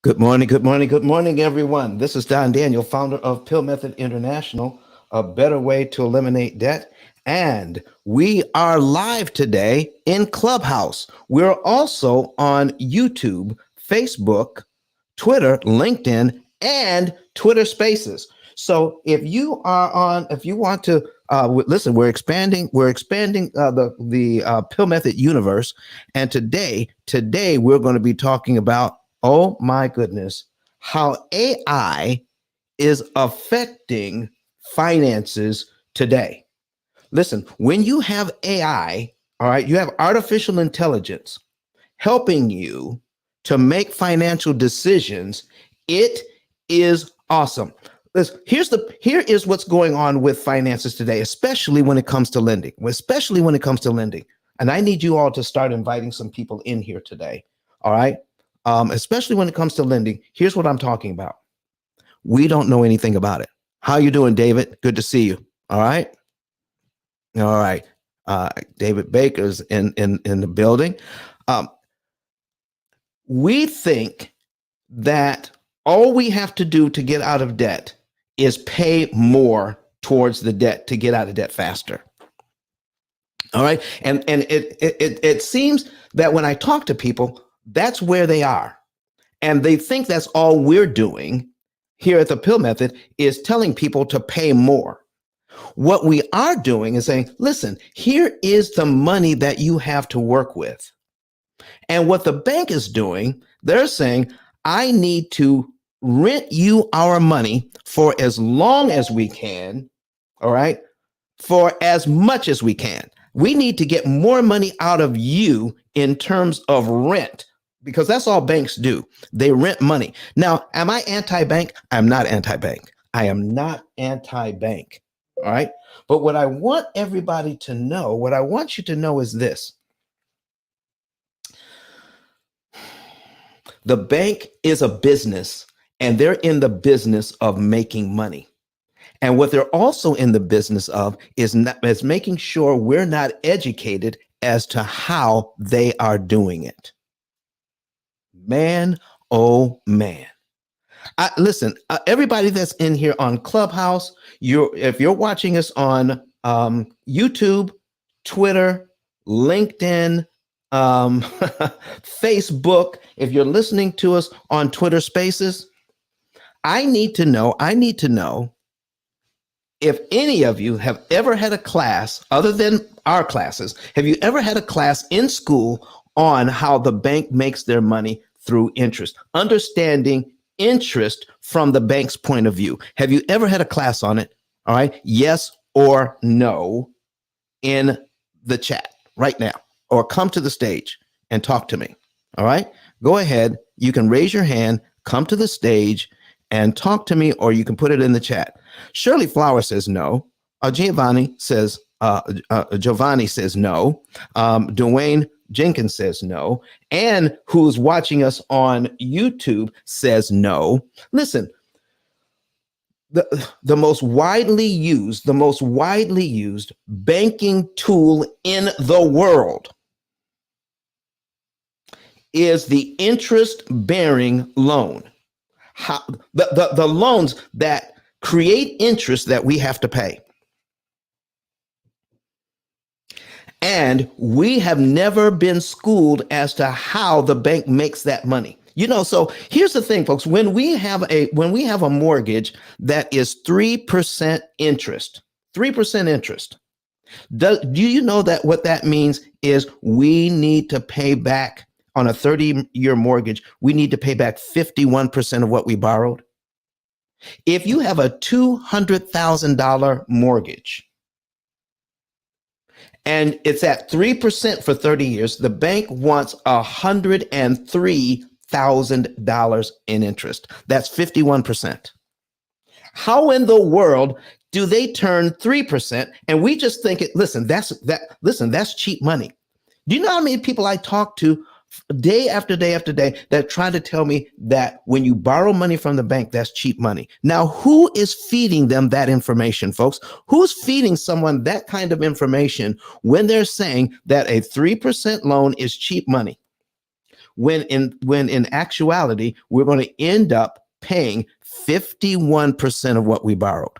Good morning, good morning, good morning, everyone. This is Don Daniel, founder of Pill Method International, a better way to eliminate debt. And we are live today in Clubhouse. We're also on YouTube, Facebook, Twitter, LinkedIn, and Twitter Spaces. So if you want to listen, we're expanding the Pill Method universe, and today we're going to be talking about, oh my goodness, how AI is affecting finances today. Listen, when you have AI, all right, you have artificial intelligence helping you to make financial decisions. It is awesome. Listen, here is what's going on with finances today, especially when it comes to lending. And I need you all to start inviting some people in here today. All right. Especially when it comes to lending. Here's what I'm talking about. We don't know anything about it. How you doing, David? Good to see you. All right. All right. David Baker's in the building. We think that all we have to do to get out of debt is pay more towards the debt to get out of debt faster. All right. And it seems that when I talk to people, that's where they are. And they think that's all we're doing here at the Pill Method is telling people to pay more. What we are doing is saying, listen, here is the money that you have to work with. And what the bank is doing, they're saying, I need to rent you our money for as long as we can, all right, for as much as we can. We need to get more money out of you in terms of rent, because that's all banks do. They rent money. Now, am I anti-bank? I'm not anti-bank. I am not anti-bank, all right? But what I want everybody to know, what I want you to know is this. The bank is a business, and they're in the business of making money. And what they're also in the business of is making sure we're not educated as to how they are doing it. Man, oh man. Listen, everybody that's in here on Clubhouse, if you're watching us on YouTube, Twitter, LinkedIn, Facebook, if you're listening to us on Twitter Spaces, I need to know if any of you have ever had a class other than our classes. Have you ever had a class in school on how the bank makes their money through interest, understanding interest from the bank's point of view? Have you ever had a class on it? All right. Yes or no in the chat right now, or come to the stage and talk to me. All right. Go ahead. You can raise your hand, come to the stage and talk to me, or you can put it in the chat. Shirley Flower says no. Giovanni says no. Dwayne Jenkins says no. Ann, who's watching us on YouTube, says no. Listen, the most widely used banking tool in the world is the interest-bearing loan. The loans that create interest that we have to pay. And we have never been schooled as to how the bank makes that money. So here's the thing, folks. When we have a mortgage that is 3% interest, do you know that what that means is we need to pay back on a 30-year mortgage, we need to pay back 51% of what we borrowed? If you have a $200,000 mortgage and it's at 3% for 30 years, the bank wants $103,000 in interest. That's 51%. How in the world do they turn 3%? And we just think that's cheap money. Do you know how many people I talk to day after day after day that try to tell me that when you borrow money from the bank, that's cheap money? Now, who is feeding them that information, folks? Who's feeding someone that kind of information when they're saying that a 3% loan is cheap money? when in actuality, we're going to end up paying 51% of what we borrowed.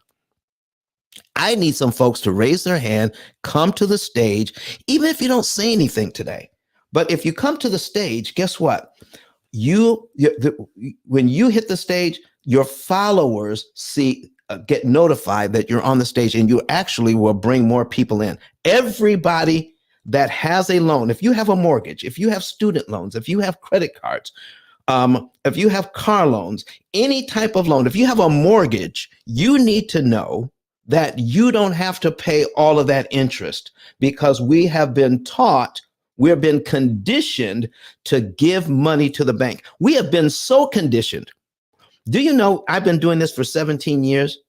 I need some folks to raise their hand, come to the stage, even if you don't say anything today. But if you come to the stage, guess what? When you hit the stage, your followers get notified that you're on the stage, and you actually will bring more people in. Everybody that has a loan, if you have a mortgage, if you have student loans, if you have credit cards, if you have car loans, any type of loan, if you have a mortgage, you need to know that you don't have to pay all of that interest, because we have been taught, we've been conditioned to give money to the bank. We have been so conditioned. Do you know I've been doing this for 17 years,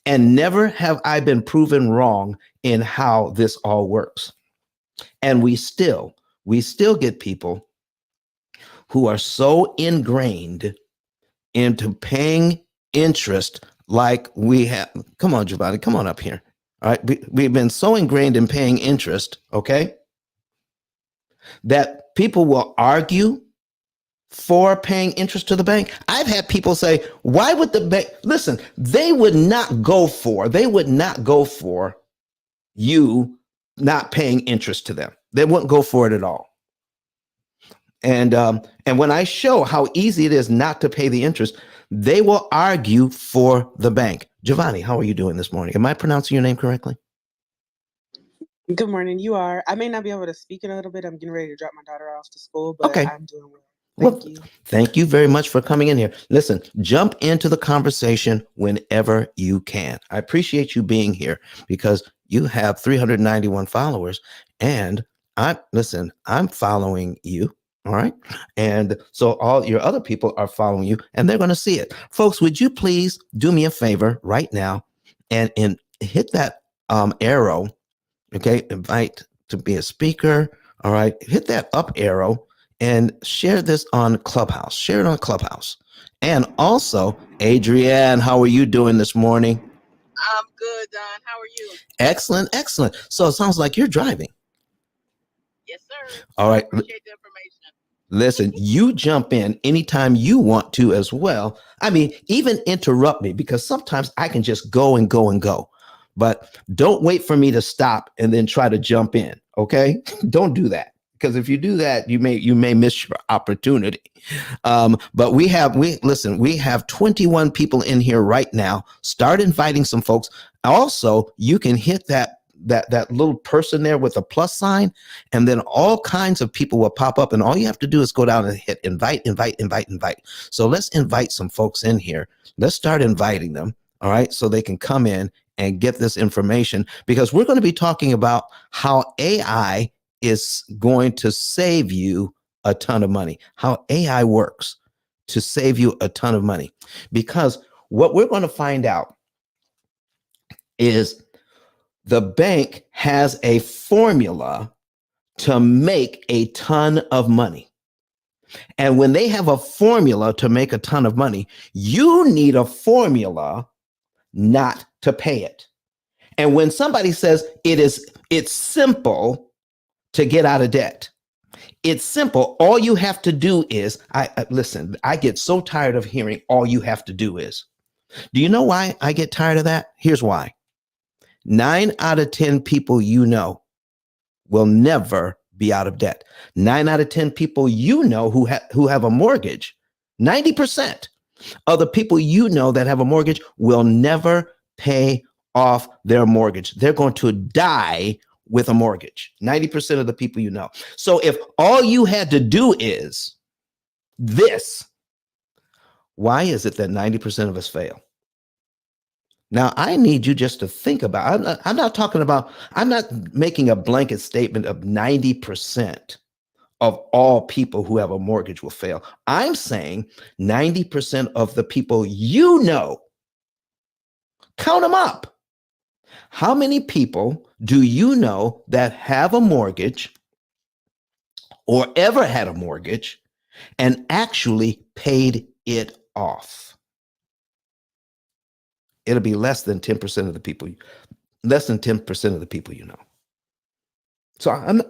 and never have I been proven wrong in how this all works. And we still get people who are so ingrained into paying interest like we have. Come on, Giovanni, come on up here. All right. We've been so ingrained in paying interest, okay, that people will argue for paying interest to the bank. I've had people say, why would the bank, listen, they would not go for you not paying interest to them. They wouldn't go for it at all. And when I show how easy it is not to pay the interest, they will argue for the bank. Giovanni, how are you doing this morning? Am I pronouncing your name correctly? Good morning. You are. I may not be able to speak in a little bit. I'm getting ready to drop my daughter off to school, but okay. I'm doing well. Thank you. Thank you very much for coming in here. Listen, jump into the conversation whenever you can. I appreciate you being here, because you have 391 followers, and I'm following you. All right. And so all your other people are following you, and they're going to see it. Folks, would you please do me a favor right now and hit that arrow? Okay. Invite to be a speaker. All right. Hit that up arrow and share this on Clubhouse. Share it on Clubhouse. And also, Adrienne, how are you doing this morning? I'm good, Don. How are you? Excellent. Excellent. So it sounds like you're driving. Yes, sir. All right. I appreciate the information. Listen, you jump in anytime you want to as well. I mean, even interrupt me, because sometimes I can just go and go and go. But don't wait for me to stop and then try to jump in. Okay? Don't do that, because if you do that, you may miss your opportunity. But we have 21 people in here right now. Start inviting some folks. Also, you can hit that little person there with a plus sign, and then all kinds of people will pop up, and all you have to do is go down and hit invite. So let's invite some folks in here. Let's start inviting them. All right. So they can come in and get this information, because we're going to be talking about how AI is going to save you a ton of money, how AI works to save you a ton of money. Because what we're going to find out is the bank has a formula to make a ton of money. And when they have a formula to make a ton of money, you need a formula not to pay it. And when somebody says it's simple to get out of debt, it's simple. All you have to do is, listen, I get so tired of hearing all you have to do is. Do you know why I get tired of that? Here's why. 9 out of 10 people you know will never be out of debt. 9 out of 10 people you know who have a mortgage, 90% of the people you know that have a mortgage will never pay off their mortgage. They're going to die with a mortgage. 90% of the people you know. So if all you had to do is this, why is it that 90% of us fail? Now, I need you just to think about, I'm not making a blanket statement of 90% of all people who have a mortgage will fail. I'm saying 90% of the people you know. Count them up. How many people do you know that have a mortgage or ever had a mortgage and actually paid it off? It'll be less than 10% of the people, less than 10% of the people you know. So I'm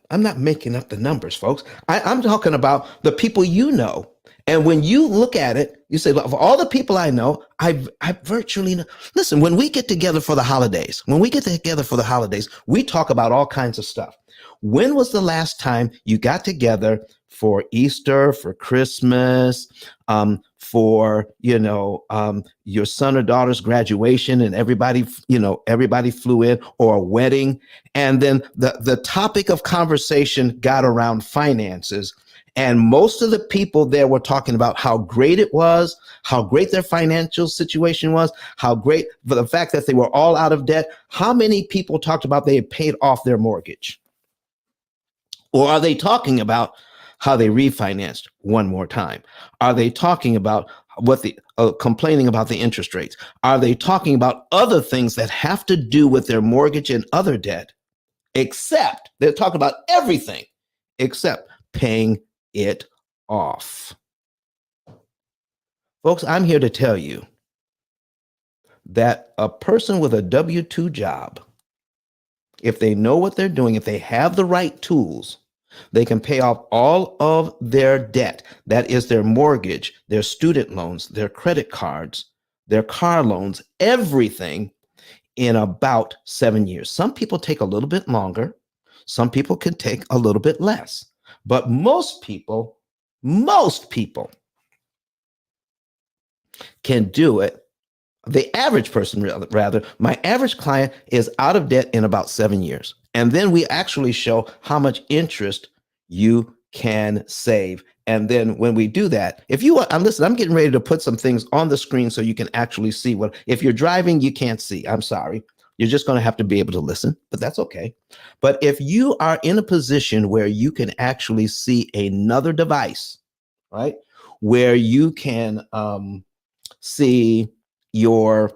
I'm not making up the numbers, folks. I'm talking about the people you know. And when you look at it, you say, of all the people I know, I virtually know. Listen, when we get together for the holidays, we talk about all kinds of stuff. When was the last time you got together for Easter, for Christmas, for, your son or daughter's graduation, and everybody flew in, or a wedding? And then the topic of conversation got around finances. And most of the people there were talking about how great it was, how great their financial situation was, how great for the fact that they were all out of debt. How many people talked about they had paid off their mortgage? Or are they talking about how they refinanced one more time? Are they talking about complaining about the interest rates? Are they talking about other things that have to do with their mortgage and other debt? Except they're talking about everything except paying it off. Folks, I'm here to tell you that a person with a W-2 job, if they know what they're doing, if they have the right tools, they can pay off all of their debt. That is their mortgage, their student loans, their credit cards, their car loans, everything, in about 7 years. Some people take a little bit longer. Some people can take a little bit less. But most people can do it. The average person, rather, my average client is out of debt in about 7 years. And then we actually show how much interest you can save. And then when we do that, if you want, listen, I'm getting ready to put some things on the screen so you can actually see what, if you're driving, you can't see. I'm sorry. You're just going to have to be able to listen, but that's okay. But if you are in a position where you can actually see another device, right, where you can see your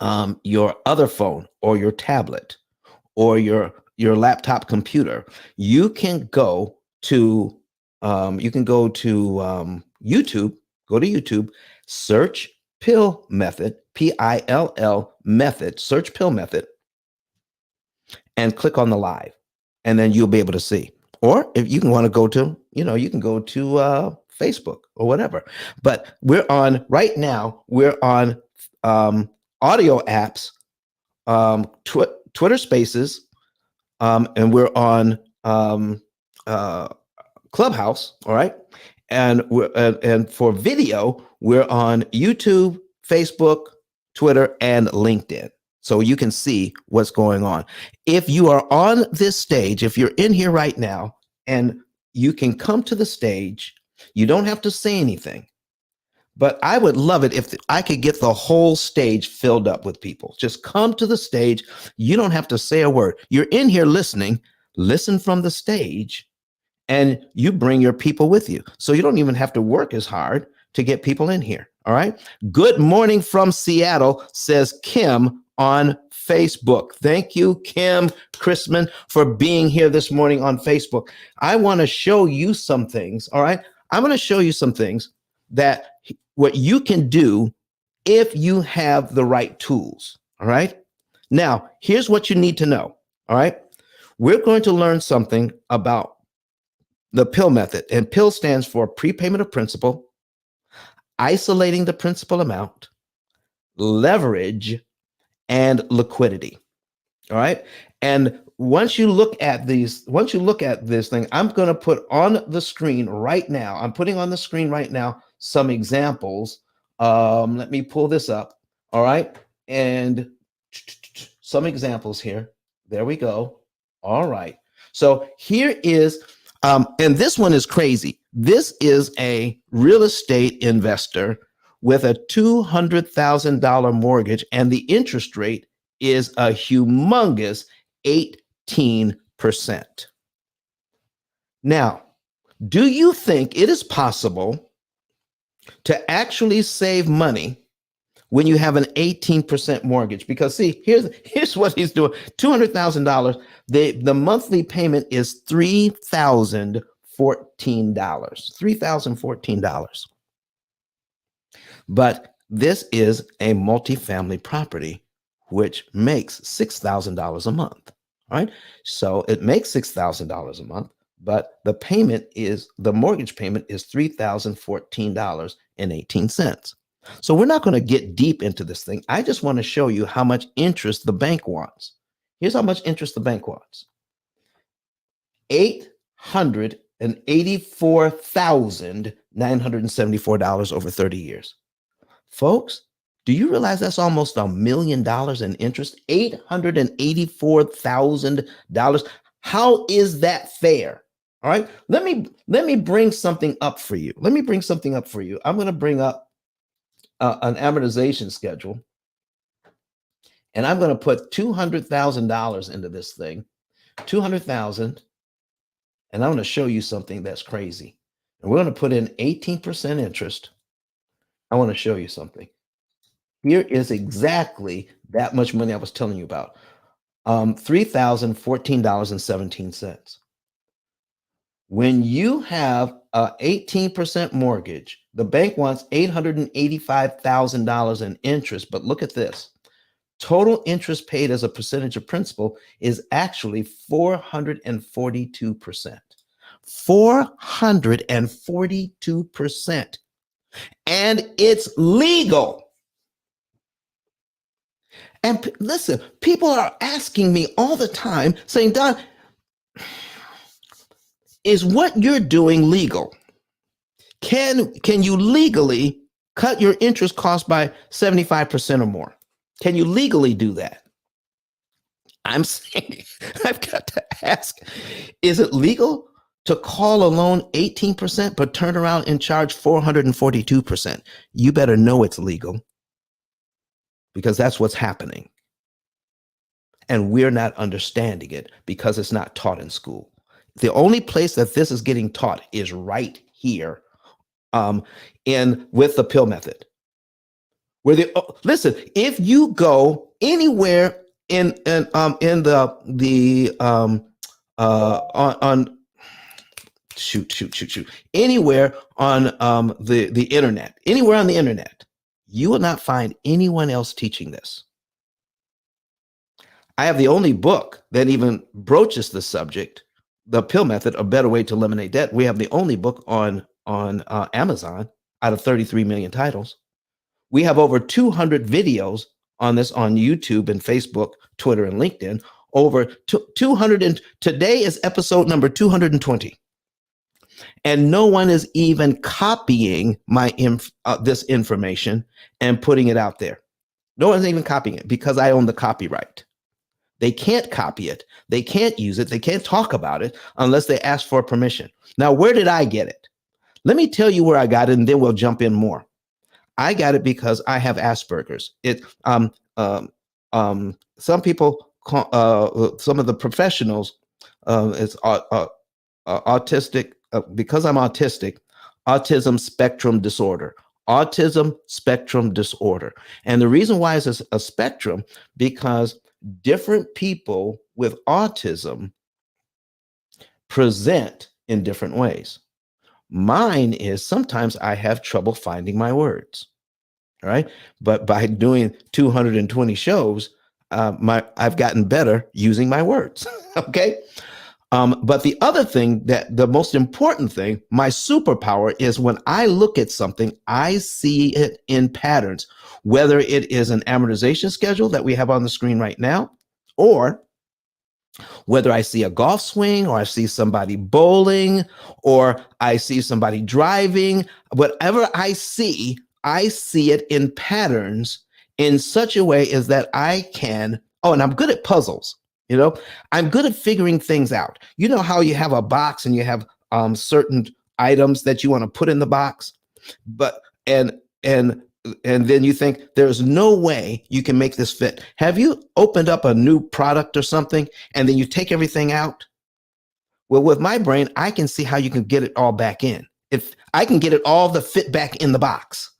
other phone or your tablet or your laptop computer, you can go to YouTube. Go to YouTube, search P.I.L.L method, P-I-L-L method, search P.I.L.L method, and click on the live, and then you'll be able to see. Or if you can want to go to, you can go to Facebook or whatever. But we're on right now. We're on audio apps, Twitter Spaces, and we're on Clubhouse. All right, and and for video, we're on YouTube, Facebook, Twitter, and LinkedIn. So you can see what's going on. If you are on this stage, if you're in here right now, and you can come to the stage, you don't have to say anything. But I would love it if I could get the whole stage filled up with people. Just come to the stage. You don't have to say a word. You're in here listening. Listen from the stage, and you bring your people with you. So you don't even have to work as hard to get people in here. All right. Good morning from Seattle, says Kim on Facebook. Thank you, Kim Chrisman, for being here this morning on Facebook. I want to show you some things. All right. I'm going to show you some things that what you can do if you have the right tools. All right. Now, here's what you need to know. All right. We're going to learn something about the P.I.L.L method, and P.I.L.L stands for prepayment of principal, isolating the principal amount, leverage, and liquidity. All right. And once you look at this thing, I'm going to put on the screen right now. I'm putting on the screen right now some examples. Let me pull this up. All right. And some examples here. There we go. All right. So here is, and this one is crazy. This is a real estate investor with a $200,000 mortgage, and the interest rate is a humongous 18%. Now, do you think it is possible to actually save money when you have an 18% mortgage? Because see, here's what he's doing. $200,000. The monthly payment is $3,014. $3,014. But this is a multifamily property, which makes $6,000 a month. All right. So it makes $6,000 a month, but the mortgage payment is $3,014.18. So we're not going to get deep into this thing. I just want to show you how much interest the bank wants. Here's how much interest the bank wants. $884,974 over 30 years. Folks, do you realize that's almost $1 million in interest? $884,000. How is that fair? All right. Let me bring something up for you. I'm going to bring up an amortization schedule, and I'm going to put $200,000 into this thing. 200,000. And I'm going to show you something that's crazy. And we're going to put in 18% interest. I want to show you something. Here is exactly that much money I was telling you about. $3,014.17. When you have an 18% mortgage, the bank wants $885,000 in interest. But look at this. Total interest paid as a percentage of principal is actually 442%. 442%. And it's legal. And listen, people are asking me all the time saying, Don, is what you're doing legal? Can you legally cut your interest cost by 75% or more? Can you legally do that? I'm saying, I've got to ask, is it legal to call a loan 18% but turn around and charge 442%? You better know it's legal, because that's what's happening. And we're not understanding it because it's not taught in school. The only place that this is getting taught is right here with the P.I.L.L method. Listen, if you go anywhere on anywhere on the internet, you will not find anyone else teaching this. I have the only book that even broaches the subject, the P.I.L.L method, a better way to eliminate debt. We have the only book on Amazon out of 33 million titles. We have over 200 videos on this on YouTube and Facebook, Twitter, and LinkedIn. Over 200, and today is episode number 220. And no one is even copying this information and putting it out there. No one's even copying it because I own the copyright. They can't copy it. They can't use it. They can't talk about it unless they ask for permission. Now, where did I get it? Let me tell you where I got it, and then we'll jump in more. I got it because I have Asperger's. Some people call, some of the professionals, it's autistic, because I'm autistic, autism spectrum disorder. Autism spectrum disorder. And the reason why it's a spectrum, because different people with autism present in different ways. Mine is sometimes I have trouble finding my words. All right. But by doing 220 shows, I've gotten better using my words. Okay. But the other thing, the most important thing, my superpower, is when I look at something, I see it in patterns, whether it is an amortization schedule that we have on the screen right now, or whether I see a golf swing, or I see somebody bowling, or I see somebody driving. Whatever I see it in patterns in such a way as that I can, and I'm good at puzzles. I'm good at figuring things out. You know how you have a box and you have certain items that you want to put in the box, but and then you think there's no way you can make this fit. Have you opened up a new product or something and then you take everything out? Well, with my brain, I can see how you can get it all back in. If I can get it all to fit back in the box,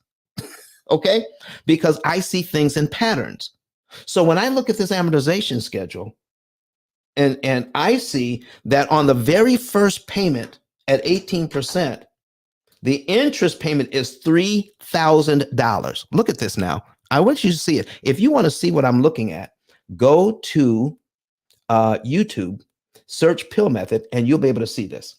okay? Because I see things in patterns. So when I look at this amortization schedule, and I see that on the very first payment at 18%, the interest payment is $3,000. Look at this now. I want you to see it. If you want to see what I'm looking at, go to YouTube, search Pill Method, and you'll be able to see this.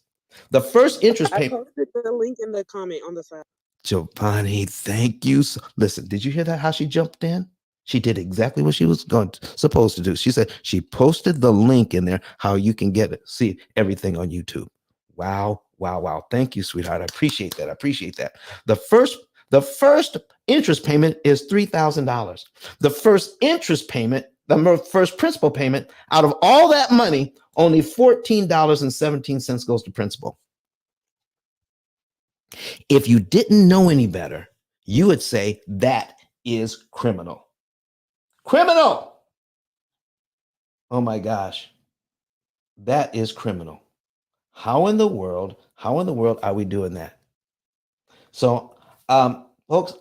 The first interest I payment. posted the link in the comment on the side. Giovanni, thank you. Listen, did you hear that? How she jumped in? She did exactly what she was supposed to do. She said she posted the link in there, how you can get it, see everything on YouTube. Wow, wow, wow. Thank you, sweetheart. I appreciate that. I appreciate that. The first interest payment is $3,000. The first interest payment, the first principal payment, out of all that money, only $14.17 goes to principal. If you didn't know any better, you would say that is criminal. Criminal. Oh my gosh. That is criminal. How in the world are we doing that? So, folks,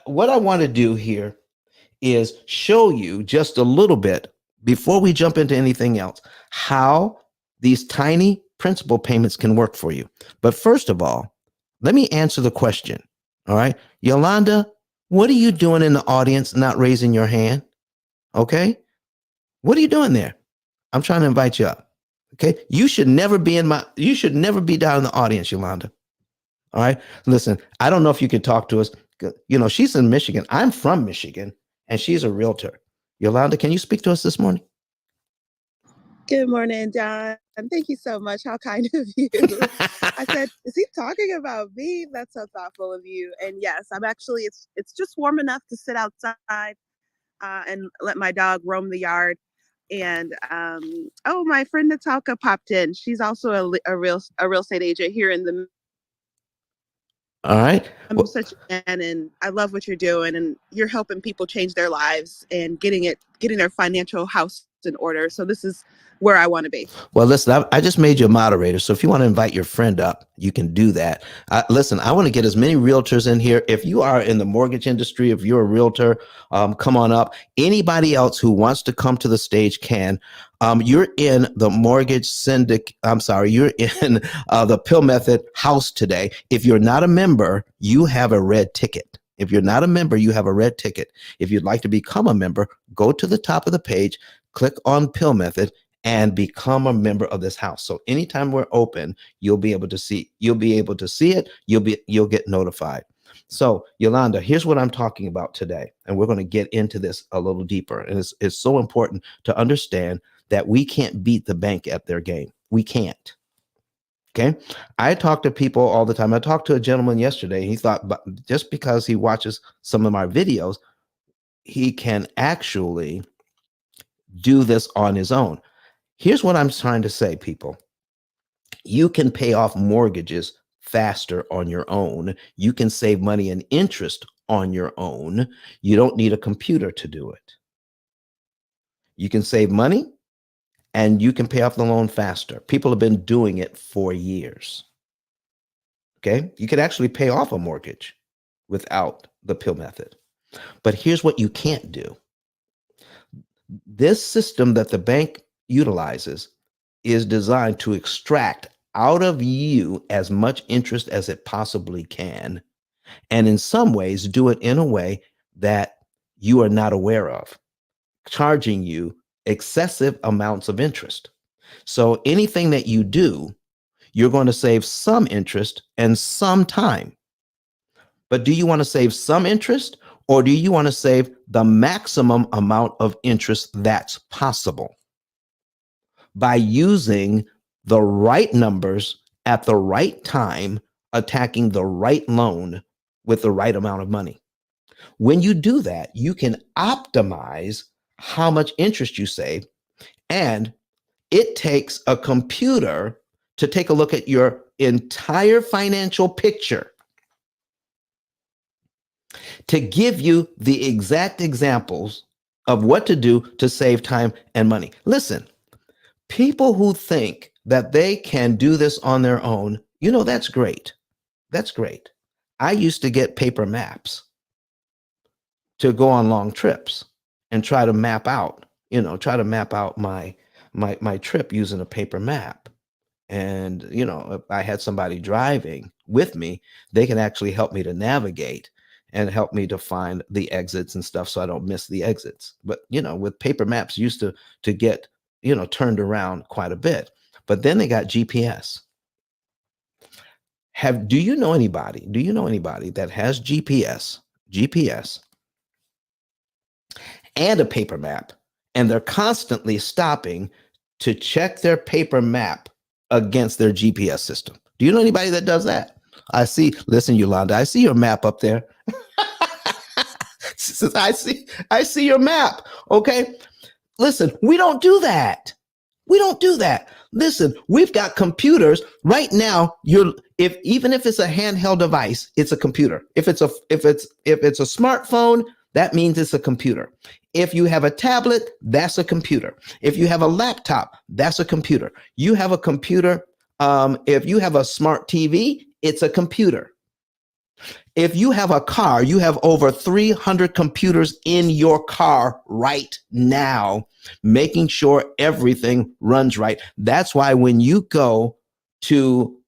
what I want to do here is show you just a little bit before we jump into anything else, how these tiny principal payments can work for you. But first of all, let me answer the question. All right. Yolanda, what are you doing in the audience not raising your hand? Okay. What are you doing there? I'm trying to invite you up. Okay. You should never be down in the audience, Yolanda. All right. Listen, I don't know if you can talk to us. You know, she's in Michigan. I'm from Michigan and she's a realtor. Yolanda, can you speak to us this morning? Good morning, John. Thank you so much. How kind of you. I said, is he talking about me? That's so thoughtful of you. And yes, I'm actually, it's just warm enough to sit outside and let my dog roam the yard. And my friend Natalka popped in. She's also a real estate agent here in the. All right. I'm such a fan, and I love what you're doing, and you're helping people change their lives and getting their financial house in order. So this is where I want to be. Well, listen, I just made you a moderator. So if you want to invite your friend up, you can do that. Listen, I want to get as many realtors in here. If you are in the mortgage industry, if you're a realtor, come on up. Anybody else who wants to come to the stage can. You're in the mortgage syndic. I'm sorry, you're in the Pill Method house today. If you're not a member, you have a red ticket. If you're not a member, you have a red ticket. If you'd like to become a member, go to the top of the page, click on Pill Method, and become a member of this house. So anytime we're open, you'll be able to see it. You'll get notified. So Yolanda, here's what I'm talking about today. And we're going to get into this a little deeper. And it's so important to understand that we can't beat the bank at their game. We can't. Okay. I talk to people all the time. I talked to a gentleman yesterday. He thought just because he watches some of my videos, he can actually do this on his own. Here's what I'm trying to say, people. You can pay off mortgages faster on your own. You can save money and interest on your own. You don't need a computer to do it. You can save money and you can pay off the loan faster. People have been doing it for years. Okay. You could actually pay off a mortgage without the Pill Method. But here's what you can't do. This system that the bank utilizes is designed to extract out of you as much interest as it possibly can. And in some ways, do it in a way that you are not aware of, charging you excessive amounts of interest. So anything that you do, you're going to save some interest and some time. But do you want to save some interest, or do you want to save the maximum amount of interest that's possible by using the right numbers at the right time, attacking the right loan with the right amount of money? When you do that, you can optimize how much interest you save. And it takes a computer to take a look at your entire financial picture to give you the exact examples of what to do to save time and money. Listen, people who think that they can do this on their own, that's great. That's great. I used to get paper maps to go on long trips and try to map out my trip using a paper map. And, if I had somebody driving with me, they can actually help me to navigate and help me to find the exits and stuff so I don't miss the exits. But, with paper maps, used to get, turned around quite a bit. But then they got GPS. Do you know anybody that has GPS and a paper map, and they're constantly stopping to check their paper map against their GPS system? Do you know anybody that does that? Listen, Yolanda, I see your map up there. I see your map. Okay. Listen, we don't do that. Listen, we've got computers right now. Even if it's a handheld device, it's a computer. If it's a smartphone, that means it's a computer. If you have a tablet, that's a computer. If you have a laptop, that's a computer. You have a computer. If you have a smart TV, it's a computer. If you have a car, you have over 300 computers in your car right now, making sure everything runs right. That's why when you go to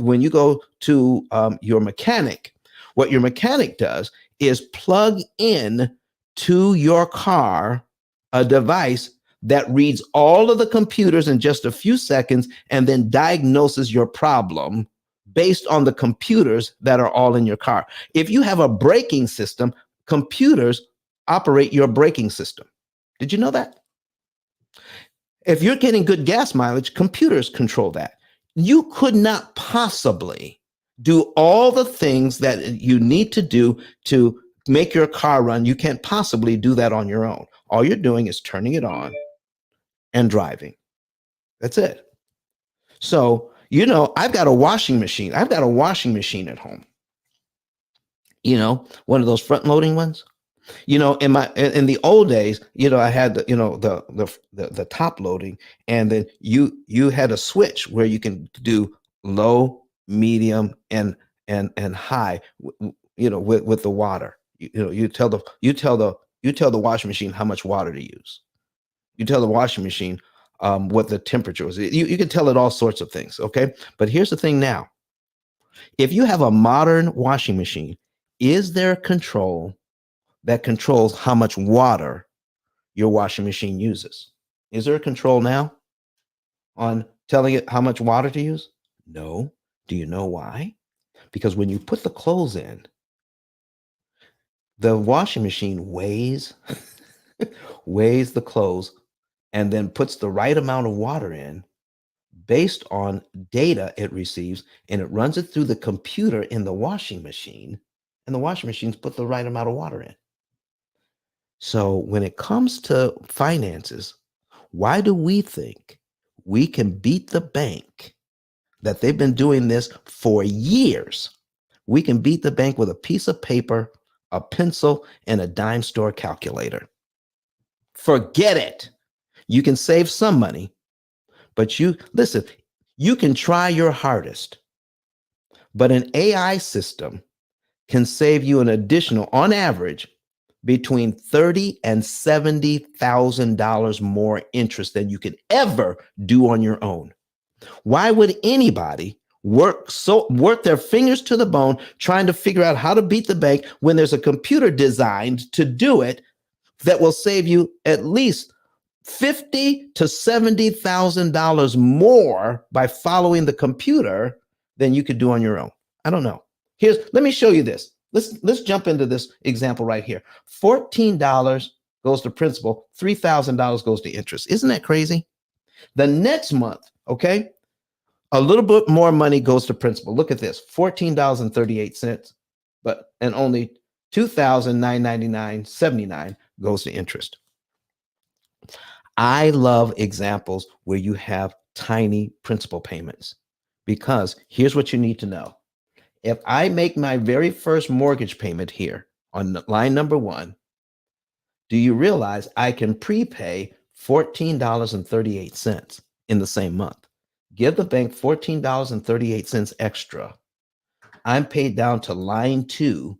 your mechanic, what your mechanic does is plug in to your car a device that reads all of the computers in just a few seconds and then diagnoses your problem based on the computers that are all in your car. If you have a braking system, computers operate your braking system. Did you know that? If you're getting good gas mileage, computers control that. You could not possibly do all the things that you need to do to make your car run. You can't possibly do that on your own. All you're doing is turning it on and driving. That's it. So, I've got a washing machine. I've got a washing machine at home. One of those front loading ones. In the old days, I had the top loading, and then you had a switch where you can do low, medium, and high. With the water. You tell the washing machine how much water to use. You tell the washing machine what the temperature was. You can tell it all sorts of things. Okay, but here's the thing now. If you have a modern washing machine, is there a control that controls how much water your washing machine uses? Is there a control now on telling it how much water to use? No. Do you know why? Because when you put the clothes in, the washing machine weighs the clothes and then puts the right amount of water in based on data it receives, and it runs it through the computer in the washing machine, and the washing machines put the right amount of water in. So when it comes to finances, why do we think we can beat the bank that they've been doing this for years? We can beat the bank with a piece of paper, a pencil, and a dime store calculator. Forget it. You can save some money, but you can try your hardest, but an AI system can save you an additional, on average, between $30,000 and $70,000 more interest than you could ever do on your own. Why would anybody work their fingers to the bone trying to figure out how to beat the bank when there's a computer designed to do it that will save you at least $50,000 to $70,000 more by following the computer than you could do on your own? I don't know. Let me show you this. Let's jump into this example right here. $14 goes to principal, $3,000 goes to interest. Isn't that crazy? The next month, okay, a little bit more money goes to principal. Look at this, $14.38, and only $2,999.79 goes to interest. I love examples where you have tiny principal payments, because here's what you need to know. If I make my very first mortgage payment here on line number 1, do you realize I can prepay $14.38 in the same month? Give the bank $14.38 extra. I'm paid down to line 2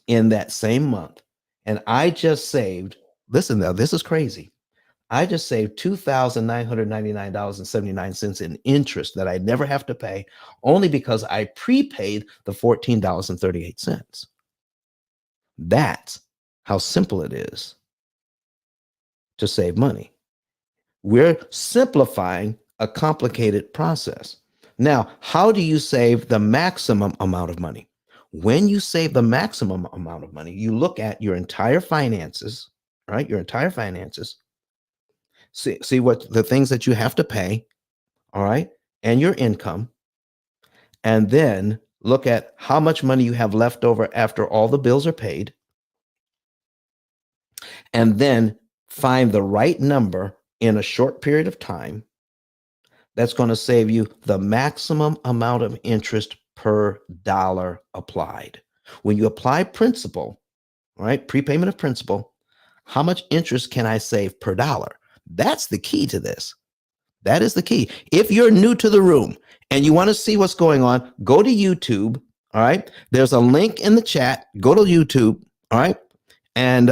in that same month. And I just saved, listen now, this is crazy. I just saved $2,999.79 in interest that I never have to pay, only because I prepaid the $14.38. That's how simple it is to save money. We're simplifying a complicated process. Now, how do you save the maximum amount of money? When you save the maximum amount of money, you look at your entire finances, right? Your entire finances. See what the things that you have to pay, all right, and your income, and then look at how much money you have left over after all the bills are paid, and then find the right number in a short period of time that's going to save you the maximum amount of interest per dollar applied. When you apply principal, right, prepayment of principal, how much interest can I save per dollar? That's the key to this. That is the key. If you're new to the room and you want to see what's going on, go to YouTube. All right. There's a link in the chat. Go to YouTube. All right. And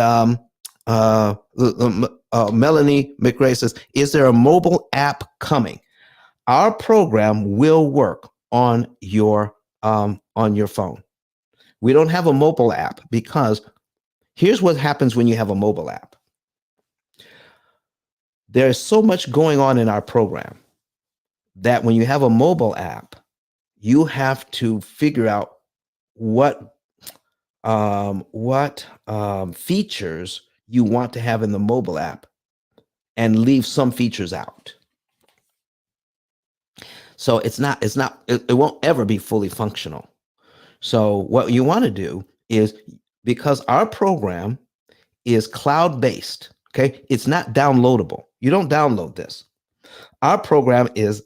Melanie McRae says, is there a mobile app coming? Our program will work on your phone. We don't have a mobile app because here's what happens when you have a mobile app. There's so much going on in our program that when you have a mobile app, you have to figure out what features you want to have in the mobile app and leave some features out. So it won't ever be fully functional. So what you want to do is, because our program is cloud-based, okay? It's not downloadable. You don't download this. Our program is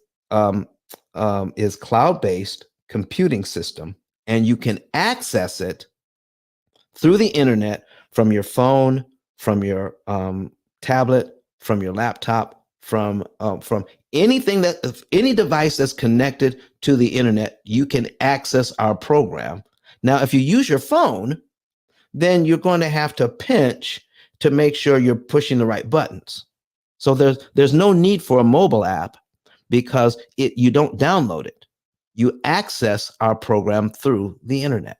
cloud-based computing system, and you can access it through the internet from your phone, from your tablet, from your laptop, from anything any device that's connected to the internet. You can access our program. Now, if you use your phone, then you're going to have to pinch to make sure you're pushing the right buttons. So there's no need for a mobile app because you don't download it. You access our program through the internet.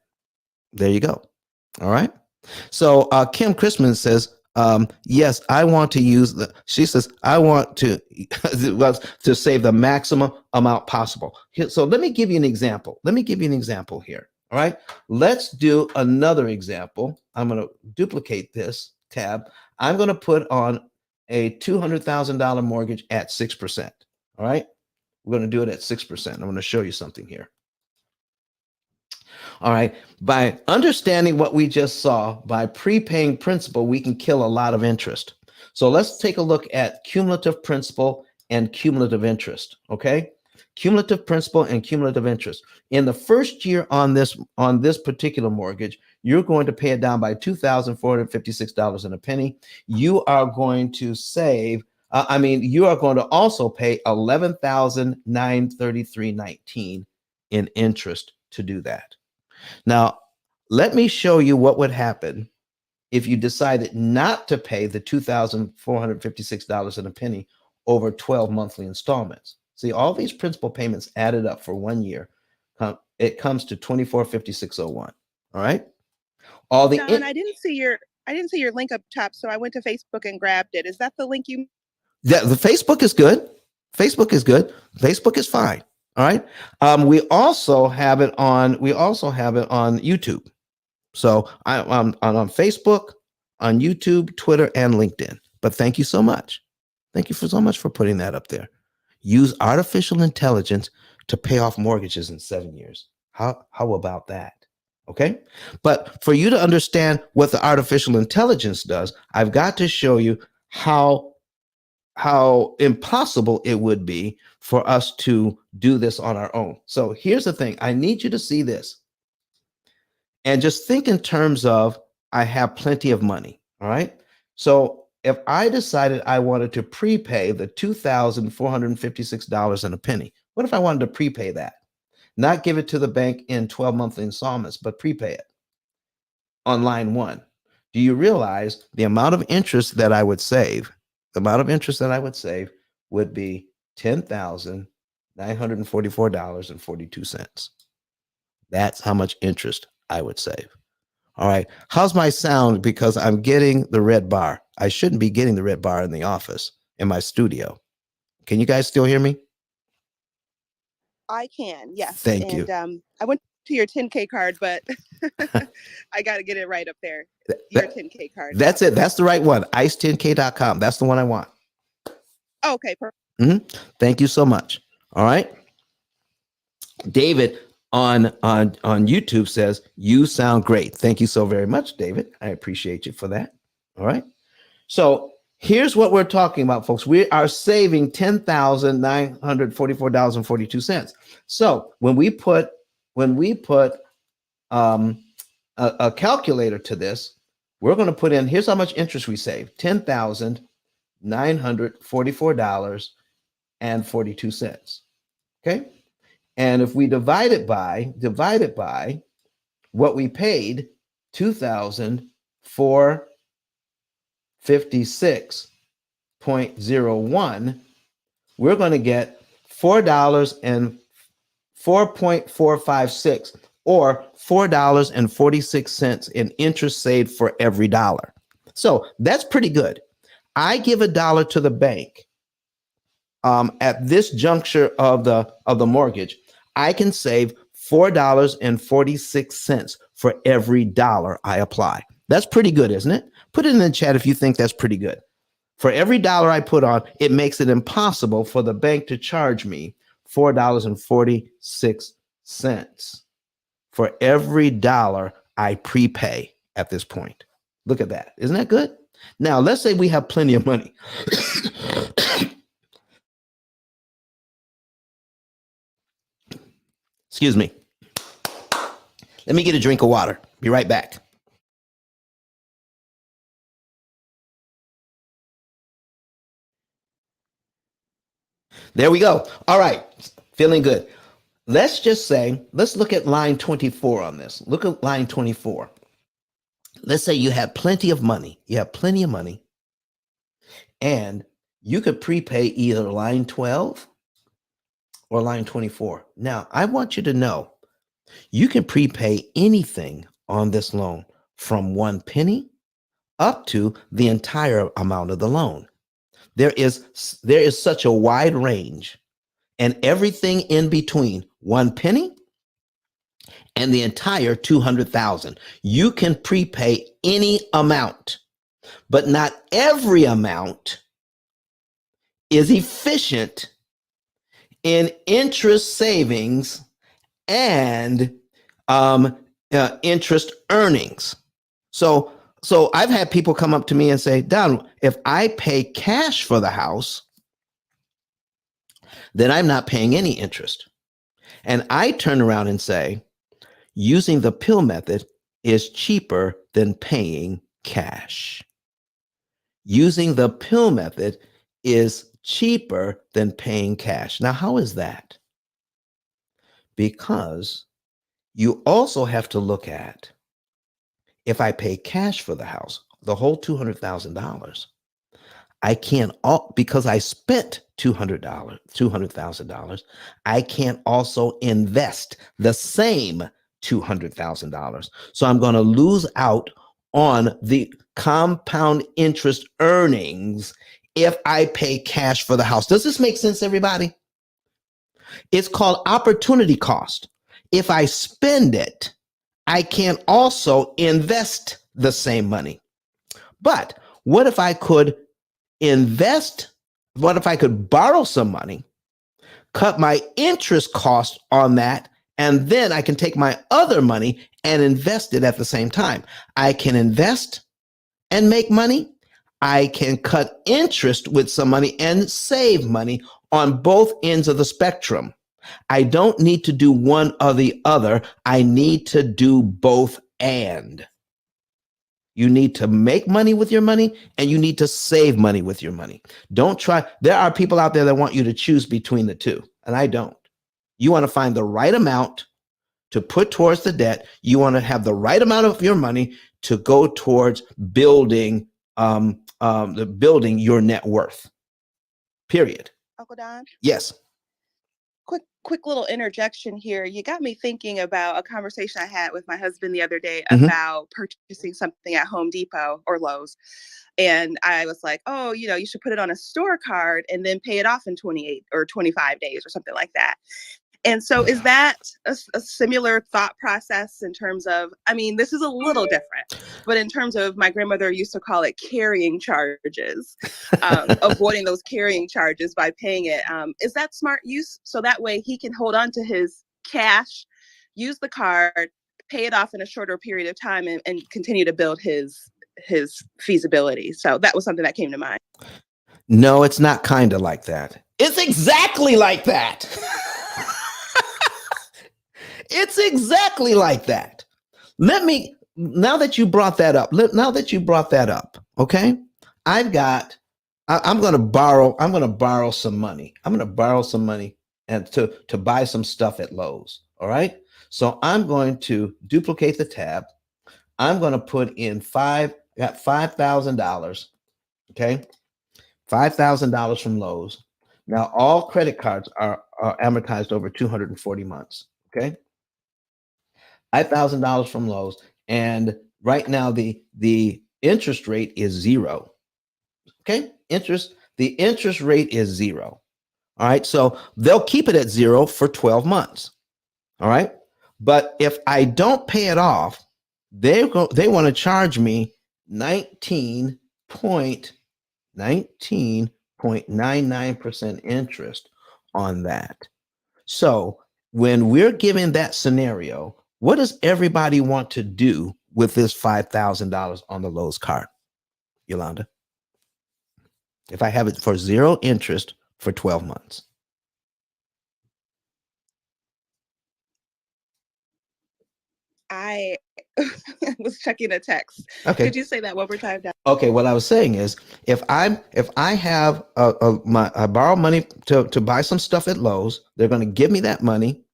There you go. All right. So Kim Christman says, yes, I want to use she says, I want to save the maximum amount possible. So let me give you an example. Here. All right. Let's do another example. I'm going to duplicate this tab. I'm going to put on a $200,000 mortgage at 6%. All right. We're going to do it at 6%. I'm going to show you something here. All right. By understanding what we just saw, by prepaying principal, we can kill a lot of interest. So let's take a look at cumulative principal and cumulative interest. Okay. Cumulative principal and cumulative interest. In the first year on this particular mortgage, you're going to pay it down by $2,456 and a penny. You are going to save, you are going to also pay $11,933.19 in interest to do that. Now, let me show you what would happen if you decided not to pay the $2,456 and a penny over 12 monthly installments. See, all these principal payments added up for 1 year, it comes to $2,456.01. All right. Don, I didn't see your link up top, so I went to Facebook and grabbed it. Is that the link you? Yeah, the Facebook is good. Facebook is good. Facebook is fine. All right. We also have it on YouTube. So I'm on Facebook, on YouTube, Twitter, and LinkedIn. But thank you so much. Thank you so much for putting that up there. Use artificial intelligence to pay off mortgages in 7 years. How about that? Okay. But for you to understand what the artificial intelligence does, I've got to show you how impossible it would be for us to do this on our own. So here's the thing. I need you to see this and just think in terms of, I have plenty of money. All right. So if I decided I wanted to prepay the $2,456 and a penny, what if I wanted to prepay that? Not give it to the bank in 12 monthly installments, but prepay it on line one. Do you realize the amount of interest that I would save? The amount of interest that I would save would be $10,944.42. That's how much interest I would save. All right. How's my sound? Because I'm getting the red bar. I shouldn't be getting the red bar in the office, in my studio. Can you guys still hear me? I can, yes. Thank you. And I went to your 10K card, but I got to get it right up there. Your 10K card. That's it. That's the right one. ice10k.com. That's the one I want. Okay, perfect. Thank you so much. All right. David on YouTube says, you sound great. Thank you so very much, David. I appreciate you for that. All right. So here's what we're talking about, folks. We are saving $10,944.42. So when we put a calculator to this, we're going to put in, here's how much interest we save: $10,944.42. Okay. And if we divide it by what we paid, $2,456.01, we're going to get $4.456, or $4.46 in interest saved for every dollar. So that's pretty good. I give $1 to the bank at this juncture of the mortgage. I can save $4.46 for every dollar I apply. That's pretty good, isn't it? Put it in the chat if you think that's pretty good. For every dollar I put on, it makes it impossible for the bank to charge me $4.46 for every dollar I prepay at this point. Look at that. Isn't that good? Now, let's say we have plenty of money. Excuse me. Let me get a drink of water. Be right back. There we go. All right. Feeling good. Let's just say, let's look at line 24 on this. Look at line 24. Let's say you have plenty of money. You have plenty of money. And you could prepay either line 12 or line 24. Now, I want you to know, you can prepay anything on this loan from 1 penny up to the entire amount of the loan. There is such a wide range, and everything in between 1 penny and the entire 200,000. You can prepay any amount, but not every amount is efficient in interest savings and interest earnings. So I've had people come up to me and say, Don, if I pay cash for the house, then I'm not paying any interest. And I turn around and say, using the P.I.L.L method is cheaper than paying cash. Using the P.I.L.L method is cheaper than paying cash. Now, how is that? Because you also have to look at, if I pay cash for the house, the whole $200,000, I can't, because I spent $200,000, I can't also invest the same $200,000. So I'm going to lose out on the compound interest earnings if I pay cash for the house. Does this make sense, everybody? It's called opportunity cost. If I spend it, I can also invest the same money. But what if I could invest? What if I could borrow some money, cut my interest cost on that, and then I can take my other money and invest it at the same time? I can invest and make money. I can cut interest with some money and save money on both ends of the spectrum. I don't need to do one or the other. I need to do both and. You need to make money with your money, and you need to save money with your money. Don't try. There are people out there that want you to choose between the two, and I don't. You want to find the right amount to put towards the debt. You want to have the right amount of your money to go towards building building your net worth. Period. Uncle Don? Yes. quick little interjection here. You got me thinking about a conversation I had with my husband the other day Mhm. about purchasing something at Home Depot or Lowe's. And I was like, oh, you should put it on a store card and then pay it off in 28 or 25 days or something like that. And so is that a similar thought process in terms of, I mean, this is a little different, but in terms of, my grandmother used to call it carrying charges, avoiding those carrying charges by paying it. Is that smart use? So that way he can hold on to his cash, use the card, pay it off in a shorter period of time, and continue to build his feasibility. So that was something that came to mind. No, it's not kind of like that. It's exactly like that. It's exactly like that. Now that you brought that up, okay? I'm going to borrow some money. And to buy some stuff at Lowe's. All right. So I'm going to duplicate the tab. I'm going to put in $5,000. Okay. $5,000 from Lowe's. Now all credit cards are amortized over 240 months. Okay. $5,000 from Lowe's, and right now the interest rate is 0. Okay, the interest rate is 0. All right, so they'll keep it at 0 for 12 months. All right, but if I don't pay it off, they want to charge me 19.99% interest on that. So when we're given that scenario, what does everybody want to do with this $5,000 on the Lowe's card, Yolanda? If I have it for 0 interest for 12 months. I was checking a text. Okay. Could you say that one more time? Okay. What I was saying is, if I have I borrow money to buy some stuff at Lowe's, they're going to give me that money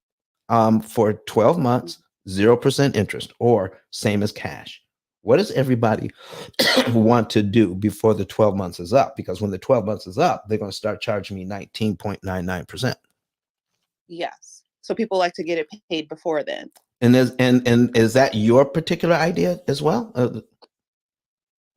for 12 months, 0% interest, or same as cash. What does everybody want to do before the 12 months is up? Because when the 12 months is up, they're going to start charging me 19.99%. Yes. So people like to get it paid before then. And is that your particular idea as well?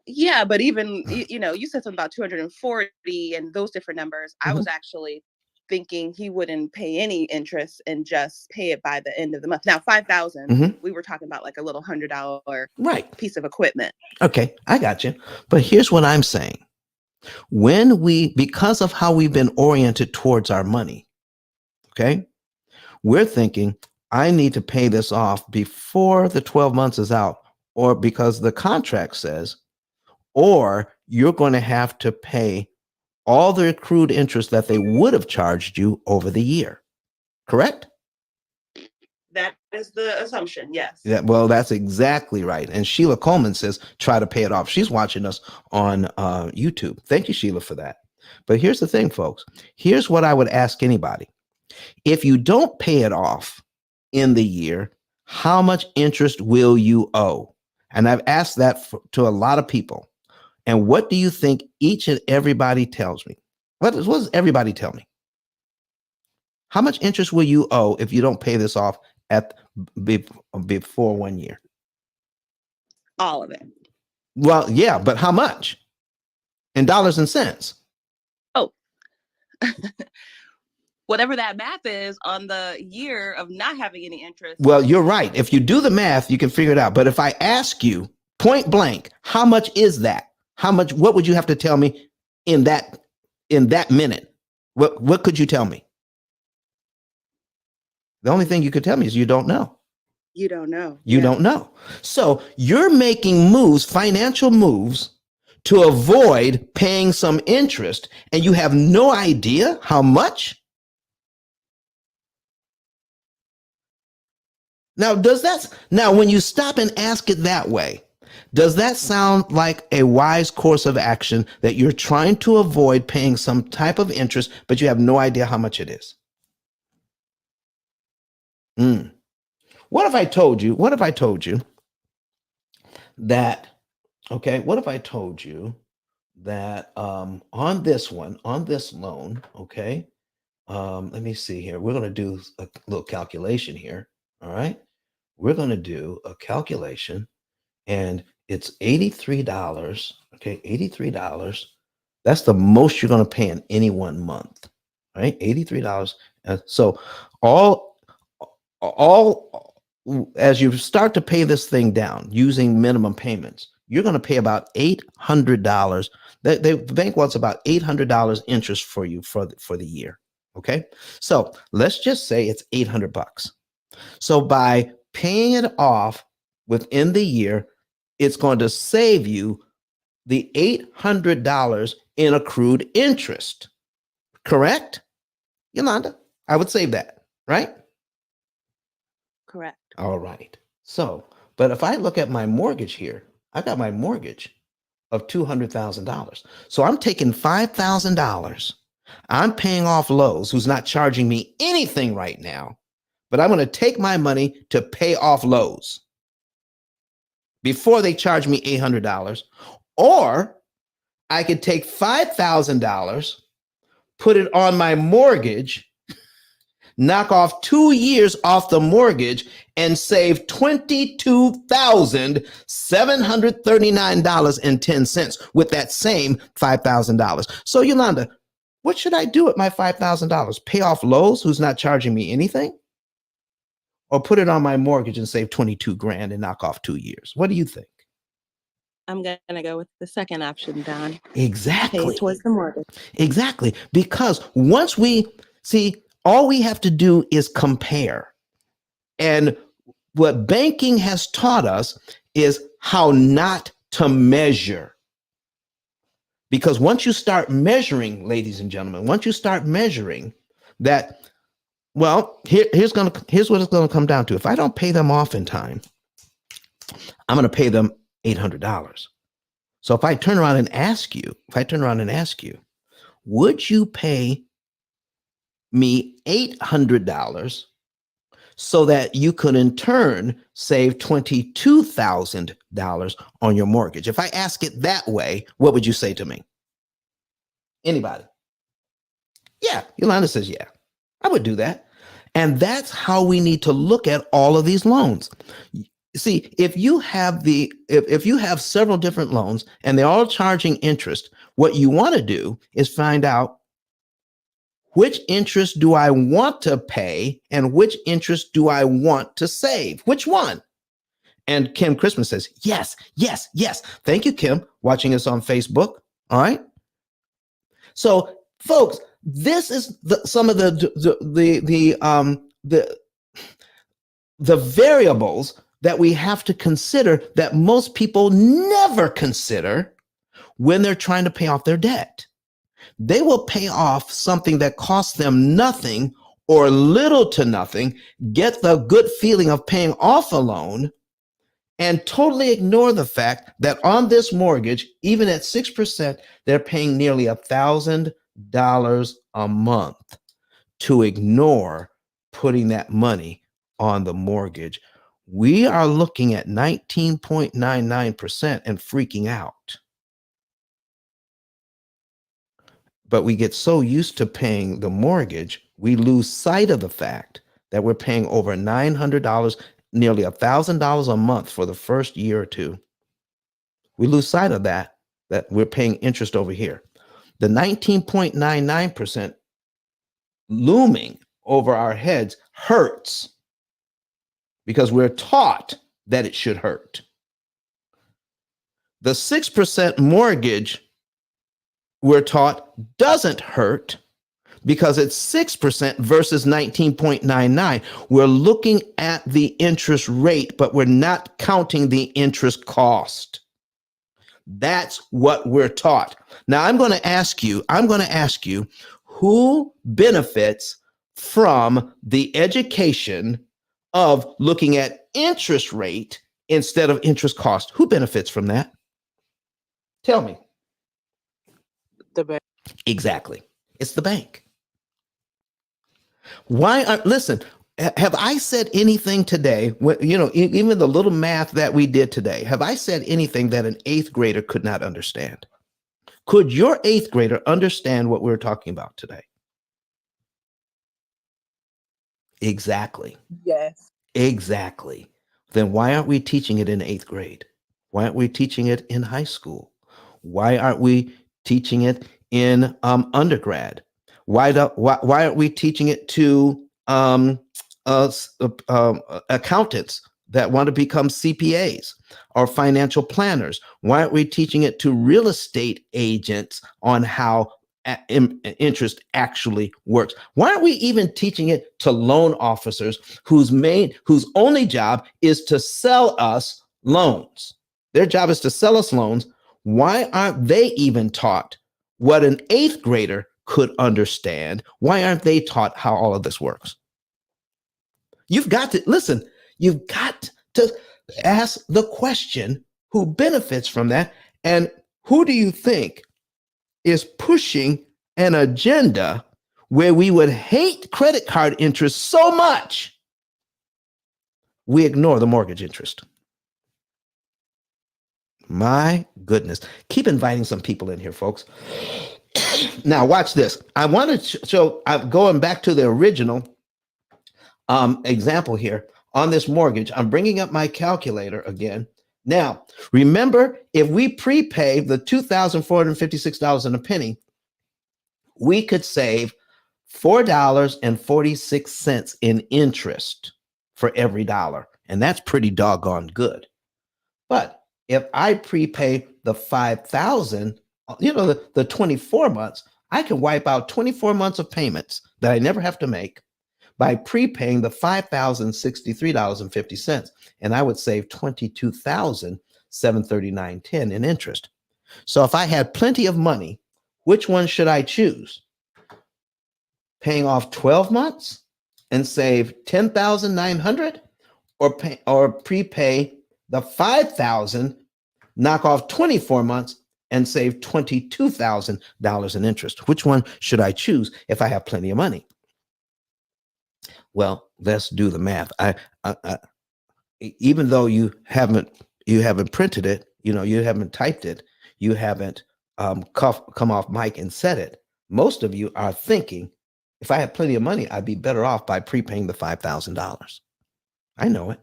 Yeah, but even, you said something about 240 and those different numbers. I was actually thinking he wouldn't pay any interest and just pay it by the end of the month. Now, 5,000, we were talking about like a little $100 piece of equipment. Okay, I got you. But here's what I'm saying. Because of how we've been oriented towards our money, okay, we're thinking, I need to pay this off before the 12 months is out, or because the contract says, or you're going to have to pay all the accrued interest that they would have charged you over the year. Correct? That is the assumption, yes. Yeah, well, that's exactly right. And Sheila Coleman says, try to pay it off. She's watching us on YouTube. Thank you, Sheila, for that. But here's the thing, folks. Here's what I would ask anybody. If you don't pay it off in the year, how much interest will you owe? And I've asked that to a lot of people. And what do you think each and everybody tells me? What does everybody tell me? How much interest will you owe if you don't pay this off before 1 year? All of it. Well, yeah, but how much? In dollars and cents. Oh. Whatever that math is on the year of not having any interest. Well, you're right. If you do the math, you can figure it out. But if I ask you point blank, how much is that? What would you have to tell me in that minute? What could you tell me? The only thing you could tell me is you don't know. You don't know. You don't know. So you're making moves, financial moves, to avoid paying some interest, and you have no idea how much. Now, when you stop and ask it that way, does that sound like a wise course of action that you're trying to avoid paying some type of interest, but you have no idea how much it is? What if I told you that, okay, what if I told you that on this loan, okay, Let me see here. We're going to do a little calculation here. All right. We're going to do a calculation, and it's $83. Okay. $83. That's the most you're going to pay in any one month. All right. $83. So all as you start to pay this thing down using minimum payments, you're going to pay about $800. The bank wants about $800 interest for you for the year. Okay. So let's just say it's $800. So by paying it off within the year, it's going to save you the $800 in accrued interest. Correct? Yolanda, I would save that, right? Correct. All right. So, but if I look at my mortgage here, I got my mortgage of $200,000. So I'm taking $5,000. I'm paying off Lowe's, who's not charging me anything right now, but I'm going to take my money to pay off Lowe's before they charge me $800. Or I could take $5,000, put it on my mortgage, knock off 2 years off the mortgage, and save $22,739.10 with that same $5,000. So Yolanda, what should I do with my $5,000? Pay off Lowe's, who's not charging me anything? Or put it on my mortgage and save 22 grand and knock off 2 years? What do you think? I'm going to go with the second option, Don. Exactly. Pay towards the mortgage. Exactly. Because once we see, all we have to do is compare. And what banking has taught us is how not to measure. Because once you start measuring, ladies and gentlemen, once you start measuring that, well, here's what it's going to come down to. If I don't pay them off in time, I'm going to pay them $800. So if I turn around and ask you, would you pay me $800 so that you could in turn save $22,000 on your mortgage? If I ask it that way, what would you say to me? Anybody? Yeah, Yolanda says, yeah, I would do that. And that's how we need to look at all of these loans. See, if you have several different loans and they're all charging interest, what you want to do is find out, which interest do I want to pay and which interest do I want to save? Which one? And Kim Christmas says, yes, yes, yes. Thank you, Kim, watching us on Facebook. All right. So, folks, this is some of the variables that we have to consider that most people never consider when they're trying to pay off their debt. They will pay off something that costs them nothing or little to nothing, get the good feeling of paying off a loan, and totally ignore the fact that on this mortgage, even at 6%, they're paying nearly $1,000 a month to ignore putting that money on the mortgage. We are looking at 19.99% and freaking out. But we get so used to paying the mortgage, we lose sight of the fact that we're paying over $900, nearly $1,000 a month for the first year or two. We lose sight of that we're paying interest over here. The 19.99% looming over our heads hurts because we're taught that it should hurt. The 6% mortgage, we're taught, doesn't hurt because it's 6% versus 19.99. We're looking at the interest rate, but we're not counting the interest cost. That's what we're taught. Now I'm going to ask you, who benefits from the education of looking at interest rate instead of interest cost? Who benefits from that? Tell me. The bank. Exactly. It's the bank. Listen, have I said anything today, even the little math that we did today, have I said anything that an 8th grader could not understand? Could your 8th grader understand what we're talking about today? Exactly. Yes. Exactly. Then why aren't we teaching it in 8th grade? Why aren't we teaching it in high school? Why aren't we teaching it in undergrad? Why aren't we teaching it to accountants that want to become CPAs or financial planners? Why aren't we teaching it to real estate agents on how interest actually works? Why aren't we even teaching it to loan officers whose only job is to sell us loans? Their job is to sell us loans. Why aren't they even taught what an 8th grader could understand? Why aren't they taught how all of this works? You've got to listen, you've got to ask the question, who benefits from that? And who do you think is pushing an agenda where we would hate credit card interest so much we ignore the mortgage interest? My goodness. Keep inviting some people in here, folks. Now, watch this. I want to show, I'm going back to the original example here on this mortgage. I'm bringing up my calculator again. Now, remember, if we prepay the $2,456 and a penny, we could save $4.46 in interest for every dollar. And that's pretty doggone good. But if I prepay the 5,000, the 24 months, I can wipe out 24 months of payments that I never have to make by prepaying the $5,063.50. And I would save $22,739.10 in interest. So if I had plenty of money, which one should I choose? Paying off 12 months and save $10,900, or prepay the 5,000, knock off 24 months and save $22,000 in interest? Which one should I choose if I have plenty of money? Well, let's do the math. Even though you haven't printed it, you haven't typed it, you haven't come off mic and said it, most of you are thinking, if I had plenty of money, I'd be better off by prepaying the $5,000. I know it.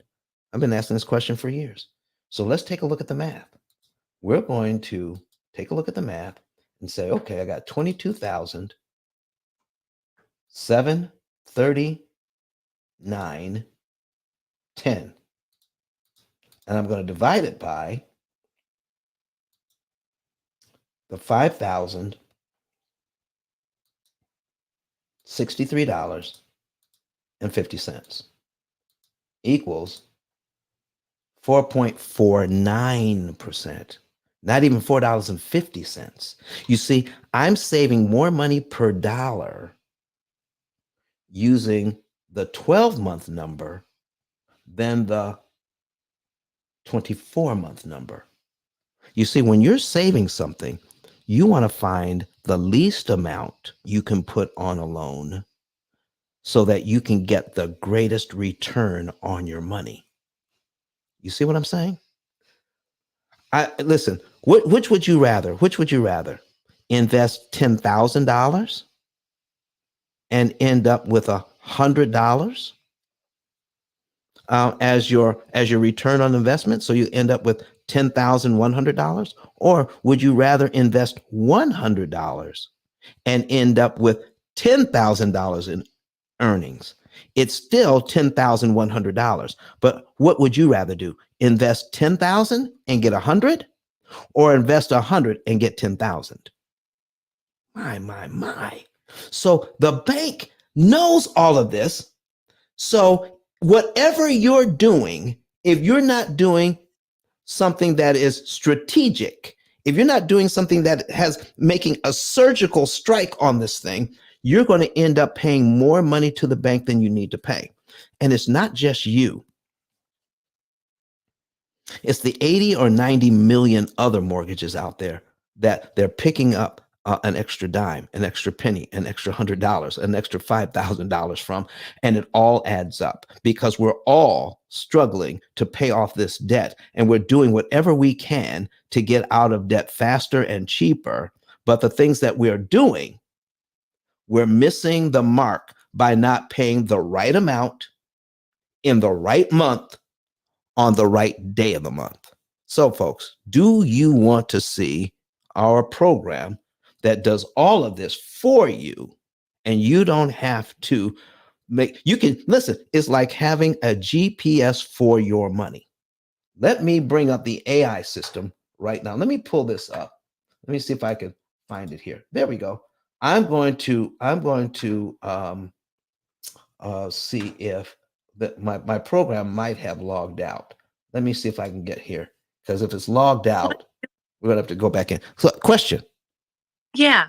I've been asking this question for years. So let's take a look at the math. We're going to take a look at the math and say, okay, I got 22,739.10. And I'm going to divide it by the $5,063.50 equals 4.49%, not even $4.50. You see, I'm saving more money per dollar using the 12-month number than the 24-month number. You see, when you're saving something, you want to find the least amount you can put on a loan so that you can get the greatest return on your money. You see what I'm saying? Listen, which would you rather? Which would you rather? Invest $10,000 and end up with $100 as your return on investment, so you end up with $10,100? Or would you rather invest $100 and end up with $10,000 in earnings? It's still $10,100. But what would you rather do? Invest $10,000 and get $100, or invest $100 and get $10,000? My. So the bank knows all of this. So whatever you're doing, if you're not doing something that is strategic, if you're not doing something that has making a surgical strike on this thing, you're going to end up paying more money to the bank than you need to pay. And it's not just you. It's the 80 or 90 million other mortgages out there that they're picking up an extra dime, an extra penny, an extra $100, an extra $5,000 from, and it all adds up because we're all struggling to pay off this debt, and we're doing whatever we can to get out of debt faster and cheaper. But the things that we're doing, we're missing the mark by not paying the right amount in the right month on the right day of the month. So, folks, do you want to see our program that does all of this for you, and you don't have to you can listen, it's like having a GPS for your money. Let me bring up the AI system right now. Let me pull this up. Let me see if I can find it here. There we go. I'm going to see if my program might have logged out. Let me see if I can get here, because if it's logged out, we're gonna have to go back in. So, question. Yeah.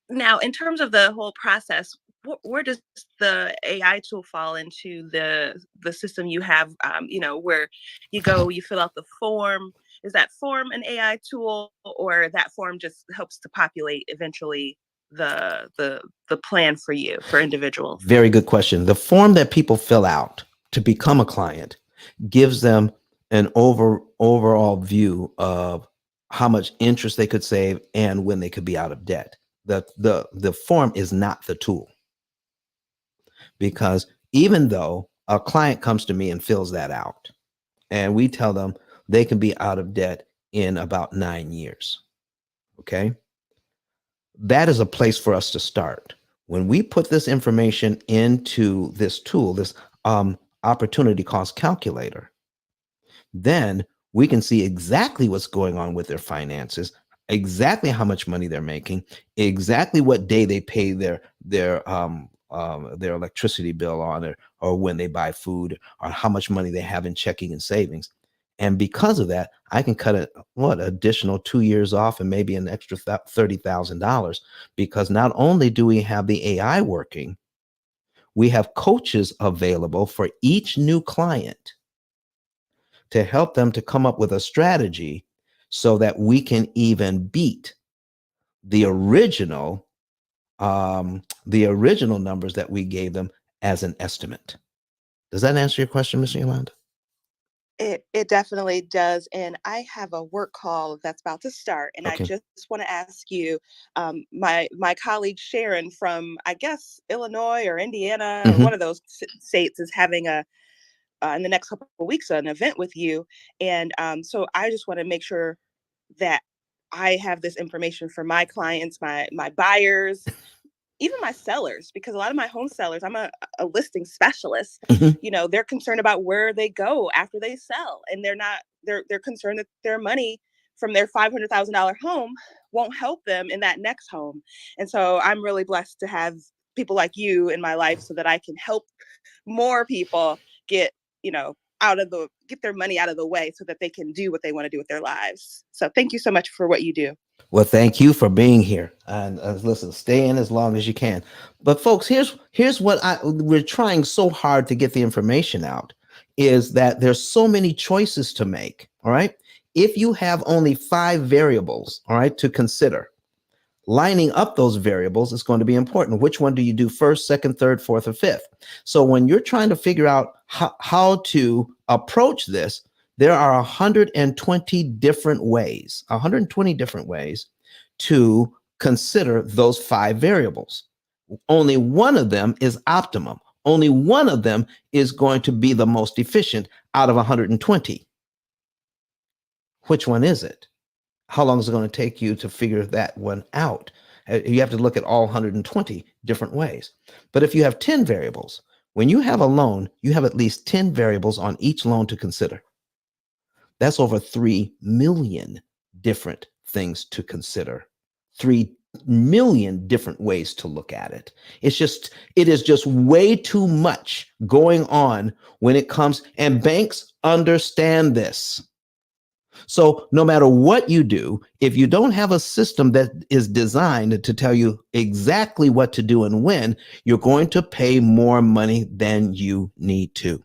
Now, in terms of the whole process, where does the AI tool fall into the system you have? Where you go, you fill out the form. Is that form an AI tool, or that form just helps to populate eventually the plan for you, for individuals? Very good question. The form that people fill out to become a client gives them an overall view of how much interest they could save and when they could be out of debt. The form is not the tool, because even though a client comes to me and fills that out, and we tell them they can be out of debt in about 9 years, okay? That is a place for us to start. When we put this information into this tool, this opportunity cost calculator, then we can see exactly what's going on with their finances, exactly how much money they're making, exactly what day they pay their electricity bill on it, or when they buy food, or how much money they have in checking and savings. And because of that, I can cut additional 2 years off, and maybe an extra $30,000, because not only do we have the AI working, we have coaches available for each new client to help them to come up with a strategy so that we can even beat the original numbers that we gave them as an estimate. Does that answer your question, Ms. Yolanda? It definitely does. And I have a work call that's about to start. And Okay. I just want to ask you, my colleague Sharon from, I guess, Illinois or Indiana, or one of those states, is having in the next couple of weeks, an event with you. And so I just want to make sure that I have this information for my clients, my buyers, even my sellers, because a lot of my home sellers, I'm a listing specialist, they're concerned about where they go after they sell. And they're concerned that their money from their $500,000 home won't help them in that next home. And so I'm really blessed to have people like you in my life, so that I can help more people get, get their money out of the way, so that they can do what they want to do with their lives. So thank you so much for what you do. Well, thank you for being here, and listen, stay in as long as you can. But folks, here's what we're trying so hard to get the information out, is that there's so many choices to make. All right. If you have only 5 variables, all right, to consider, lining up those variables is going to be important. Which one do you do first, second, third, fourth, or fifth? So when you're trying to figure out how to approach this, there are 120 different ways to consider those 5 variables. Only one of them is optimum. Only one of them is going to be the most efficient out of 120. Which one is it? How long is it going to take you to figure that one out? You have to look at all 120 different ways. But if you have 10 variables, when you have a loan, you have at least 10 variables on each loan to consider. That's over 3 million different things to consider. 3 million different ways to look at it. It is just way too much going on when it comes, and banks understand this. So no matter what you do, if you don't have a system that is designed to tell you exactly what to do and when, you're going to pay more money than you need to.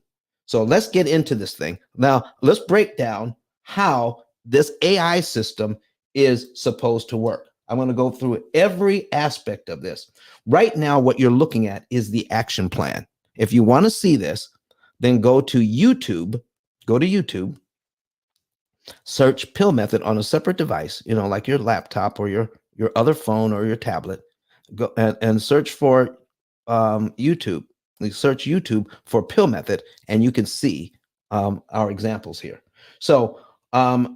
So let's get into this thing. Now, let's break down how this AI system is supposed to work. I'm going to go through every aspect of this. Right now, what you're looking at is the action plan. If you want to see this, then go to YouTube, search P.I.L.L method on a separate device, like your laptop or your other phone or your tablet. Go and search for YouTube. You search YouTube for Pill Method, and you can see our examples here. So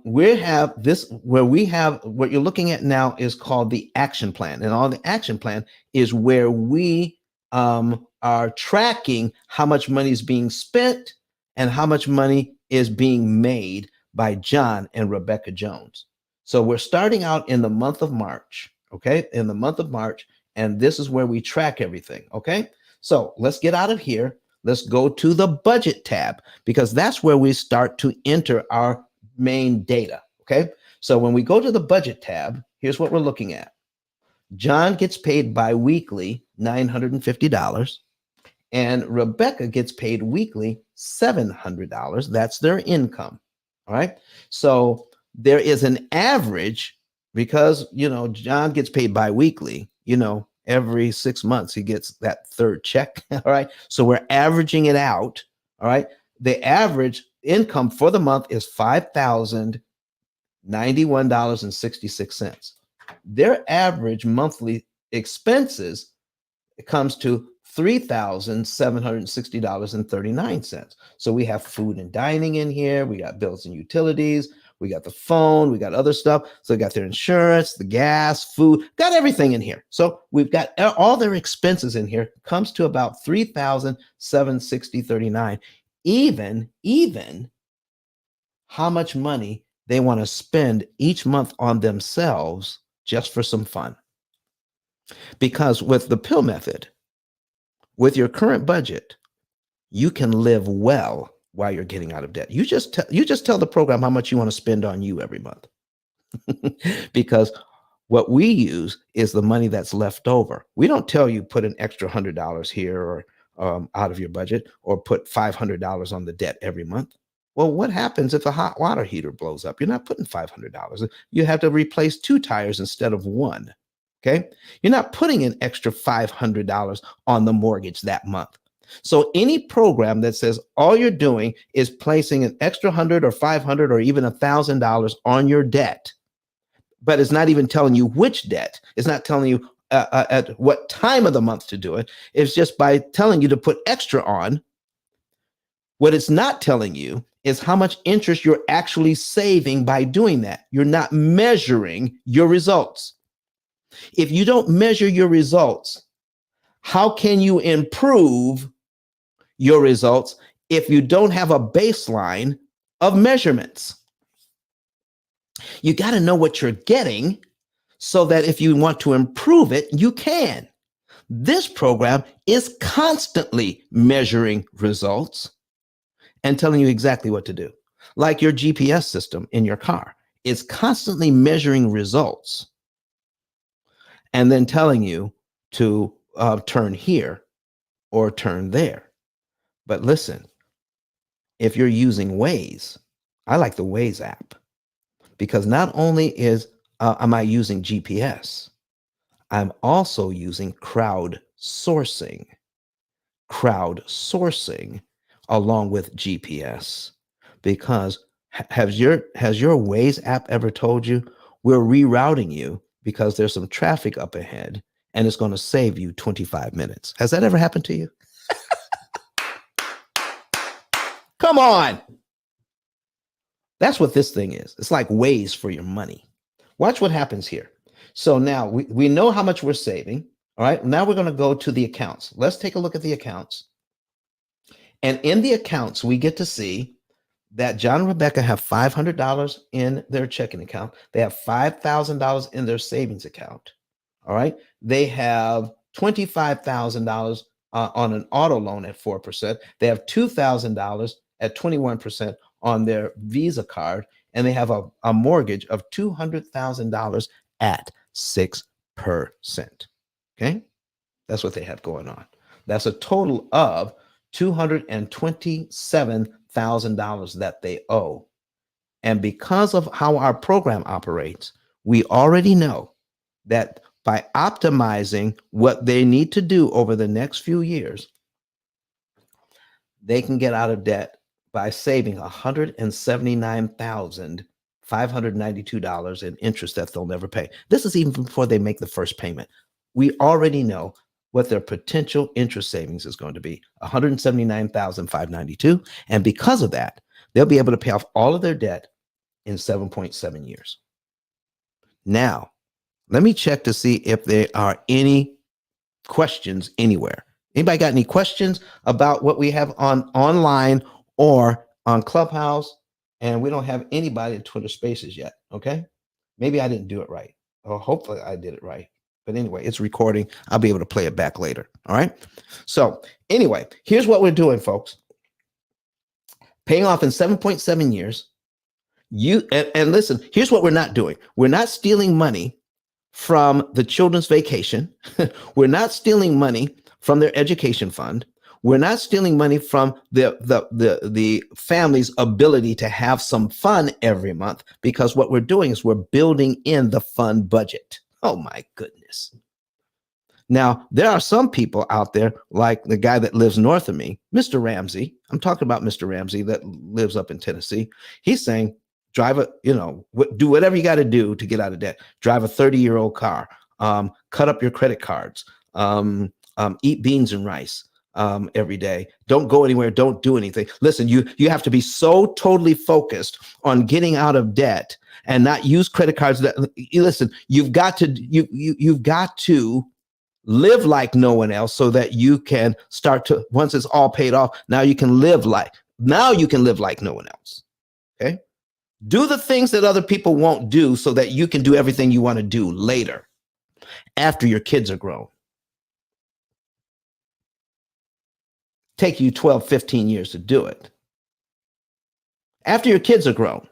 we have this where we have what you're looking at now is called the action plan. And on the action plan is where we are tracking how much money is being spent and how much money is being made by John and Rebecca Jones. So we're starting out in the month of March, okay? In the month of March, and this is where we track everything, okay? So let's get out of here. Let's go to the budget tab because that's where we start to enter our main data, okay? So when we go to the budget tab, here's what we're looking at. John gets paid bi-weekly $950, and Rebecca gets paid weekly $700. That's their income, all right? So there is an average because, John gets paid bi-weekly, every 6 months he gets that third check, all right? So we're averaging it out, all right? The average income for the month is $5,091.66. Their average monthly expenses comes to $3,760.39. So we have food and dining in here. We got bills and utilities. We got the phone. We got other stuff. So we got their insurance, the gas, food, got everything in here. So we've got all their expenses in here. Comes to about $3,760.39. Even how much money they want to spend each month on themselves just for some fun. Because with the pill method, with your current budget, you can live well while you're getting out of debt. You just tell the program how much you want to spend on you every month. Because what we use is the money that's left over. We don't tell you put an extra $100 here or out of your budget or put $500 on the debt every month. Well, what happens if a hot water heater blows up? You're not putting $500. You have to replace 2 tires instead of 1. Okay. You're not putting an extra $500 on the mortgage that month. So any program that says all you're doing is placing an extra $100 or $500 or even $1,000 on your debt, but it's not even telling you which debt. It's not telling you at what time of the month to do it. It's just by telling you to put extra on. What it's not telling you is how much interest you're actually saving by doing that. You're not measuring your results. If you don't measure your results, how can you improve your results if you don't have a baseline of measurements? You got to know what you're getting so that if you want to improve it, you can. This program is constantly measuring results and telling you exactly what to do. Like your GPS system in your car is constantly measuring results and then telling you to turn here or turn there. But listen, if you're using Waze, I like the Waze app because not only am I using GPS, I'm also using crowdsourcing along with GPS. Because has your Waze app ever told you we're rerouting you because there's some traffic up ahead and it's going to save you 25 minutes? Has that ever happened to you? Come on. That's what this thing is. It's like Waze for your money. Watch what happens here. So now we know how much we're saving. All right. Now we're going to go to the accounts. Let's take a look at the accounts. And in the accounts, we get to see that John and Rebecca have $500 in their checking account. They have $5,000 in their savings account. All right. They have $25,000 on an auto loan at 4%. They have $2,000 at 21% on their Visa card. And they have a mortgage of $200,000 at 6%. Okay. That's what they have going on. That's a total of $227,000 that they owe. And because of how our program operates, we already know that by optimizing what they need to do over the next few years, they can get out of debt by saving $179,592 in interest that they'll never pay. This is even before they make the first payment. We already know what their potential interest savings is going to be, $179,592. And because of that, they'll be able to pay off all of their debt in 7.7 years. Now, let me check to see if there are any questions anywhere. Anybody got any questions about what we have on online or on Clubhouse? And we don't have anybody in Twitter Spaces yet. Okay. Maybe I didn't do it right. Or hopefully I did it right. But anyway, it's recording. I'll be able to play it back later. All right. So anyway, here's what we're doing, folks. Paying off in 7.7 years. And listen, here's what we're not doing. We're not stealing money from the children's vacation. We're not stealing money from their education fund. We're not stealing money from the family's ability to have some fun every month, because what we're doing is we're building in the fun budget. Oh my goodness. Now, there are some people out there, like the guy that lives north of me, Mr. Ramsey. I'm talking about Mr. Ramsey that lives up in Tennessee. He's saying, drive a, do whatever you got to do to get out of debt. Drive a 30-year-old car, cut up your credit cards, eat beans and rice every day. Don't go anywhere. Don't do anything. Listen, you have to be so totally focused on getting out of debt and not use credit cards. Listen, you've got to live like no one else so that you can start to, once it's all paid off, now you can live like no one else. Okay. Do the things that other people won't do so that you can do everything you want to do later, after your kids are grown. Take you 12, 15 years to do it. After your kids are grown.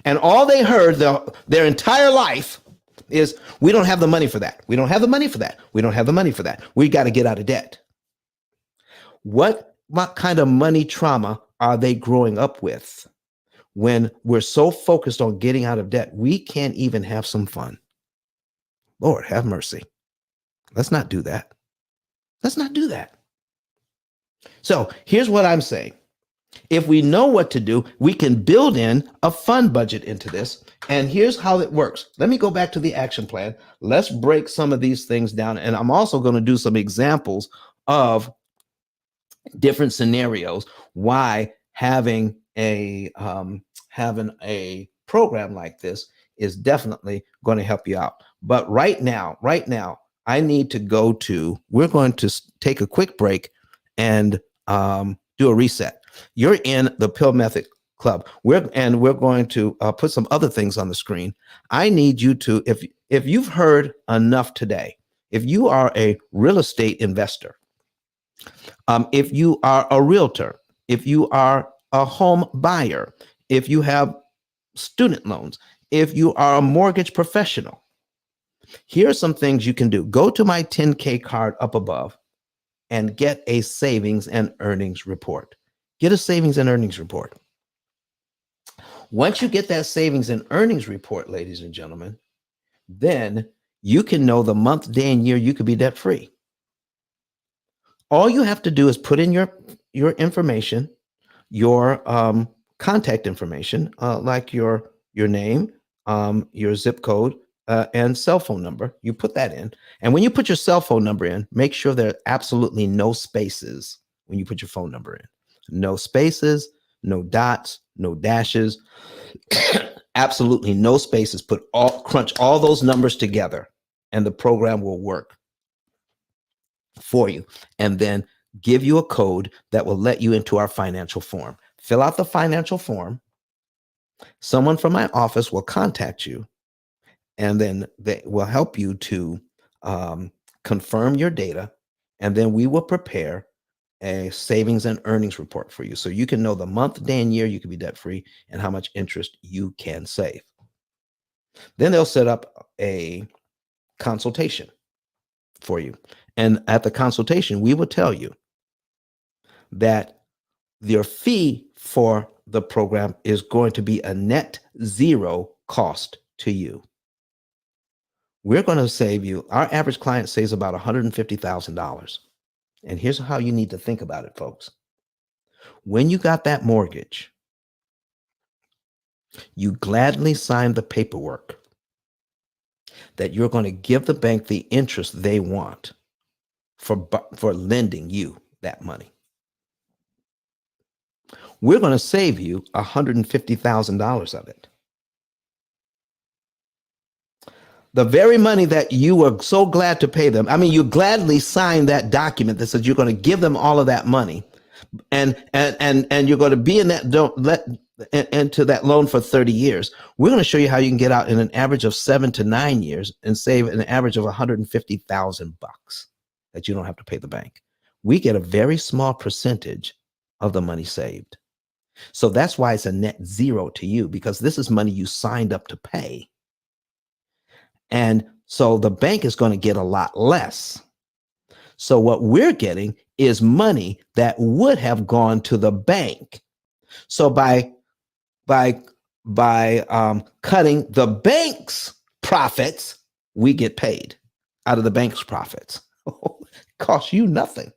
And all they heard their entire life is, we don't have the money for that. We don't have the money for that. We don't have the money for that. We got to get out of debt. What kind of money trauma are they growing up with? When we're so focused on getting out of debt, we can't even have some fun. Lord, have mercy. Let's not do that. Let's not do that. So here's what I'm saying. If we know what to do, we can build in a fun budget into this. And here's how it works. Let me go back to the action plan. Let's break some of these things down. And I'm also going to do some examples of different scenarios why having a program like this is definitely going to help you out. But right now, I need to we're going to take a quick break and do a reset. You're in the P.I.L.L Method Club. We're going to put some other things on the screen. I need you to, if you've heard enough today, if you are a real estate investor, if you are a realtor, if you are a home buyer, if you have student loans, if you are a mortgage professional, here are some things you can do. Go to my 10K card up above and get a savings and earnings report. Get a savings and earnings report. Once you get that savings and earnings report, ladies and gentlemen, then you can know the month, day, and year you could be debt free. All you have to do is put in your information, your contact information, like your name, your zip code, and cell phone number. You put that in. And when you put your cell phone number in, make sure there are absolutely no spaces when you put your phone number in. No spaces, no dots, no dashes, absolutely no spaces. Crunch all those numbers together and the program will work for you. And then give you a code that will let you into our financial form. Fill out the financial form. Someone from my office will contact you, and then they will help you to confirm your data. And then we will prepare a savings and earnings report for you, so you can know the month, day, and year you can be debt free and how much interest you can save. Then they'll set up a consultation for you. And at the consultation, we will tell you that your fee for the program is going to be a net zero cost to you. We're going to save you. Our average client saves about $150,000. And here's how you need to think about it, folks. When you got that mortgage, you gladly signed the paperwork that you're going to give the bank the interest they want. for lending you that money. We're going to save you $150,000 of it. The very money that you were so glad to pay them. I mean, you gladly signed that document that says you're going to give them all of that money, and you're going to be in that into that loan for 30 years. We're going to show you how you can get out in an average of 7 to 9 years and save an average of $150,000 that you don't have to pay the bank. We get a very small percentage of the money saved. So that's why it's a net zero to you, because this is money you signed up to pay. And so the bank is going to get a lot less. So what we're getting is money that would have gone to the bank. So by cutting the bank's profits, we get paid out of the bank's profits. It costs you nothing.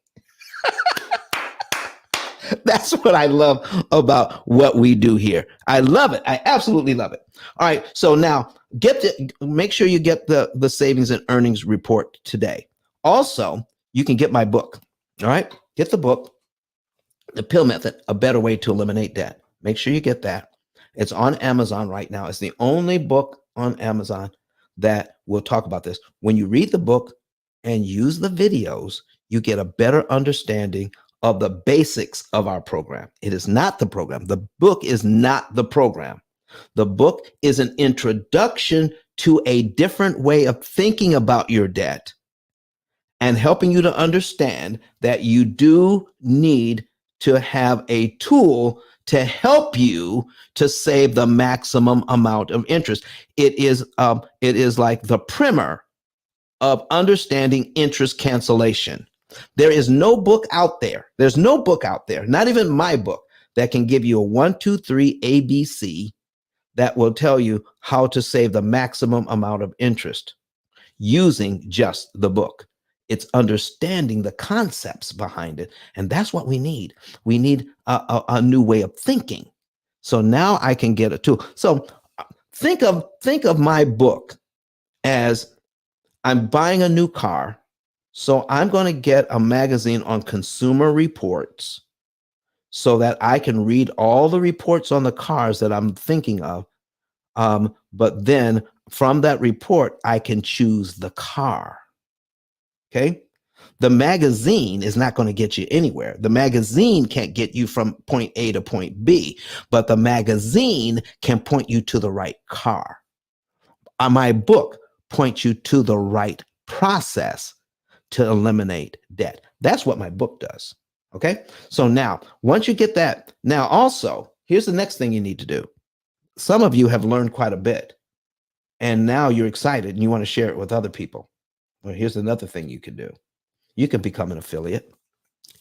That's what I love about what we do here. I love it. I absolutely love it. All right. So now make sure you get the savings and earnings report today. Also, you can get my book. All right. Get the book, The P.I.L.L Method, A Better Way to Eliminate Debt. Make sure you get that. It's on Amazon right now. It's the only book on Amazon that will talk about this. When you read the book and use the videos, you get a better understanding of the basics of our program. It is not the program. The book is not the program. The book is an introduction to a different way of thinking about your debt and helping you to understand that you do need to have a tool to help you to save the maximum amount of interest. It is like the primer of understanding interest cancellation. There is no book out there. There's no book out there, not even my book, that can give you a 1, 2, 3 ABC that will tell you how to save the maximum amount of interest using just the book. It's understanding the concepts behind it. And that's what we need. We need a new way of thinking. So now I can get a tool. So think of my book as I'm buying a new car. So I'm going to get a magazine on consumer reports so that I can read all the reports on the cars that I'm thinking of. But then from that report, I can choose the car. Okay. The magazine is not going to get you anywhere. The magazine can't get you from point A to point B, but the magazine can point you to the right car. My book points you to the right process to eliminate debt. That's what my book does. Okay. So now, once you get that, now also, here's the next thing you need to do. Some of you have learned quite a bit, and now you're excited and you want to share it with other people. Well, here's another thing you can do. You can become an affiliate.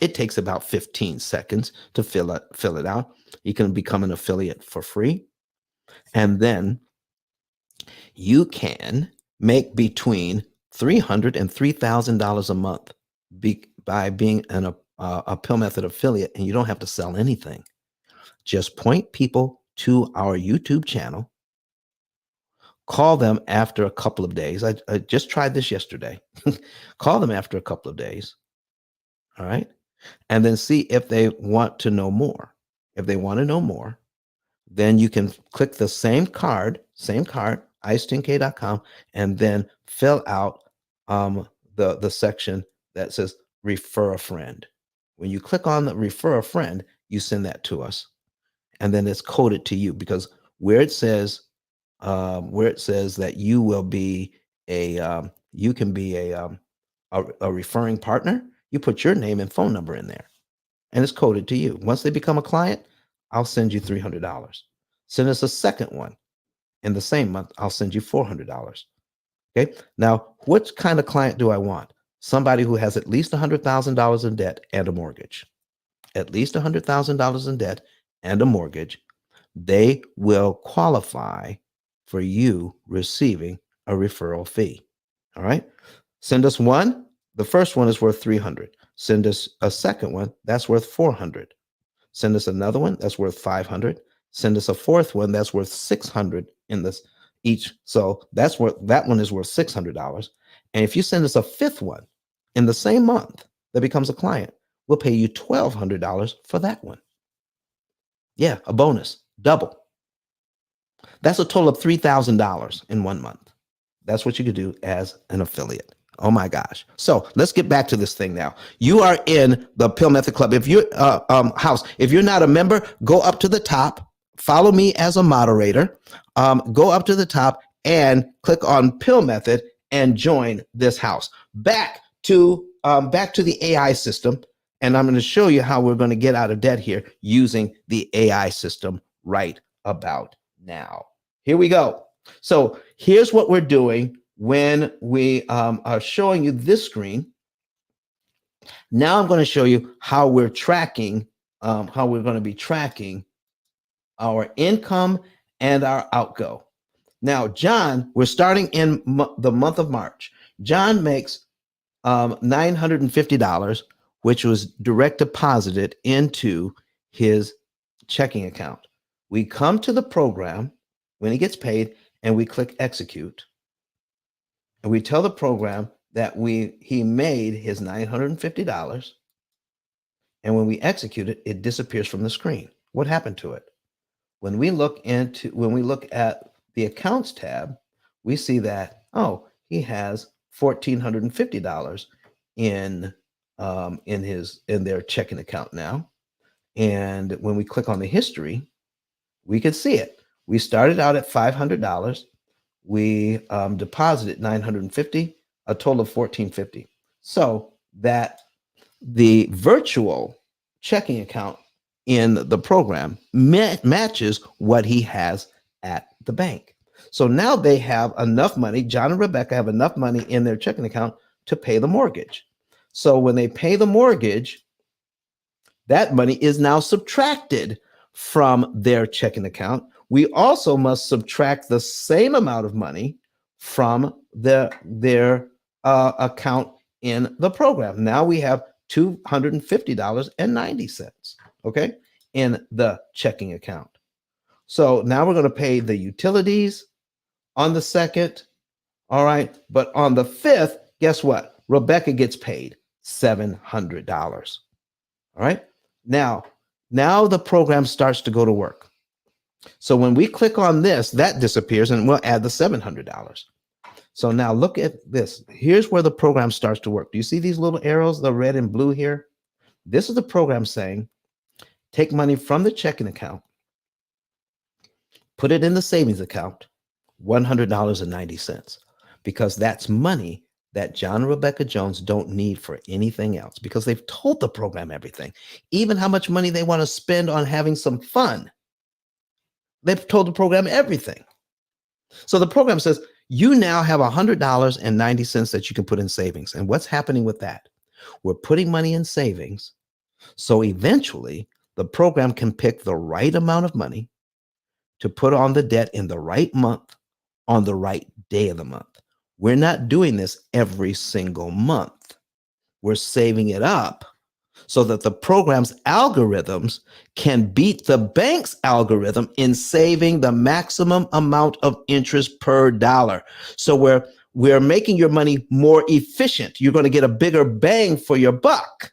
It takes about 15 seconds to fill it out. You can become an affiliate for free. And then you can make between $300 and $3,000 a month by being a P.I.L.L Method affiliate, and you don't have to sell anything. Just point people to our YouTube channel. Call them after a couple of days. I just tried this yesterday. Call them after a couple of days. All right. And then see if they want to know more. If they want to know more, then you can click the same card, Yrs E.220.com, and then fill out the section that says refer a friend. When you click on the refer a friend, you send that to us. And then it's coded to you, because where it says that you will be you can be a referring partner, you put your name and phone number in there, and it's coded to you. Once they become a client, I'll send you $300. Send us a second one in the same month, I'll send you $400. Okay. Now, what kind of client do I want? Somebody who has at least $100,000 in debt and a mortgage. At least $100,000 in debt and a mortgage. They will qualify for you receiving a referral fee. All right. Send us one. The first one is worth $300. Send us a second one. That's worth $400. Send us another one. That's worth $500. Send us a fourth one. That's worth $600 in this each. So that one is worth $600. And if you send us a fifth one in the same month that becomes a client, we'll pay you $1,200 for that one. Yeah, a bonus, double. That's a total of $3,000 in 1 month. That's what you could do as an affiliate. Oh my gosh. So let's get back to this thing now. You are in the P.I.L.L Method Club. If you're house, if you're not a member, go up to the top, follow me as a moderator, go up to the top and click on P.I.L.L Method and join this house. Back to the AI system. And I'm going to show you how we're going to get out of debt here using the AI system right about now. Here we go. So here's what we're doing when we are showing you this screen. Now I'm going to show you how we're tracking, how we're going to be tracking our income and our outgo. Now, John, we're starting in the month of March. John makes $950, which was direct deposited into his checking account. We come to the program when he gets paid and we click execute. And we tell the program that he made his $950. And when we execute it, it disappears from the screen. What happened to it? When we look at the accounts tab, we see that, oh, he has $1,450 in their checking account now. And when we click on the history, we can see it. We started out at $500. We deposited $950, a total of $1,450. So that the virtual checking account in the program matches what he has at the bank. So now they have enough money. John and Rebecca have enough money in their checking account to pay the mortgage. So when they pay the mortgage, that money is now subtracted from their checking account. We also must subtract the same amount of money from their account in the program. Now we have $250.90, okay, in the checking account. So now we're going to pay the utilities on the 2nd, all right, but on the 5th, guess what? Rebecca gets paid $700, all right? Now the program starts to go to work. So when we click on this, that disappears and we'll add the $700. So now look at this. Here's where the program starts to work. Do you see these little arrows, the red and blue here? This is the program saying, take money from the checking account, put it in the savings account, $100.90, because that's money that John and Rebecca Jones don't need for anything else, because they've told the program everything, even how much money they want to spend on having some fun. They've told the program everything. So the program says, you now have $100.90 that you can put in savings. And what's happening with that? We're putting money in savings. So eventually the program can pick the right amount of money to put on the debt in the right month, on the right day of the month. We're not doing this every single month. We're saving it up so that the program's algorithms can beat the bank's algorithm in saving the maximum amount of interest per dollar. So we're making your money more efficient. You're going to get a bigger bang for your buck.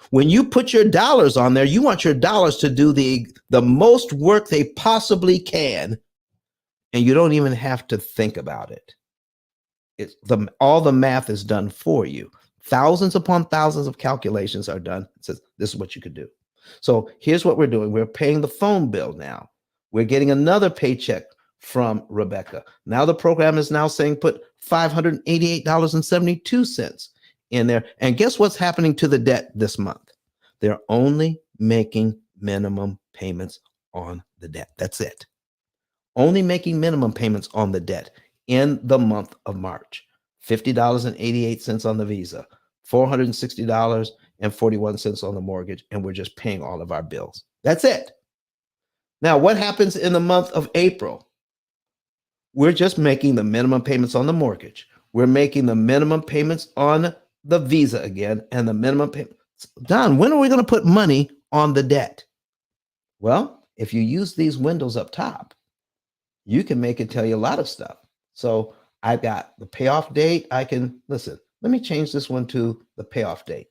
When you put your dollars on there, you want your dollars to do the most work they possibly can, and you don't even have to think about it. All the math is done for you. Thousands upon thousands of calculations are done. It says, this is what you could do. So here's what we're doing. We're paying the phone bill now. We're getting another paycheck from Rebecca. Now the program is now saying put $588.72 in there. And guess what's happening to the debt this month? They're only making minimum payments on the debt. That's it. Only making minimum payments on the debt in the month of March. $50.88 on the Visa, $460.41 on the mortgage, and we're just paying all of our bills. That's it. Now, what happens in the month of April? We're just making the minimum payments on the mortgage. We're making the minimum payments on the Visa again, and the minimum payments. Don, when are we going to put money on the debt? Well, if you use these windows up top, you can make it tell you a lot of stuff. So I've got the payoff date. I can, listen, Let me change this one to the payoff date.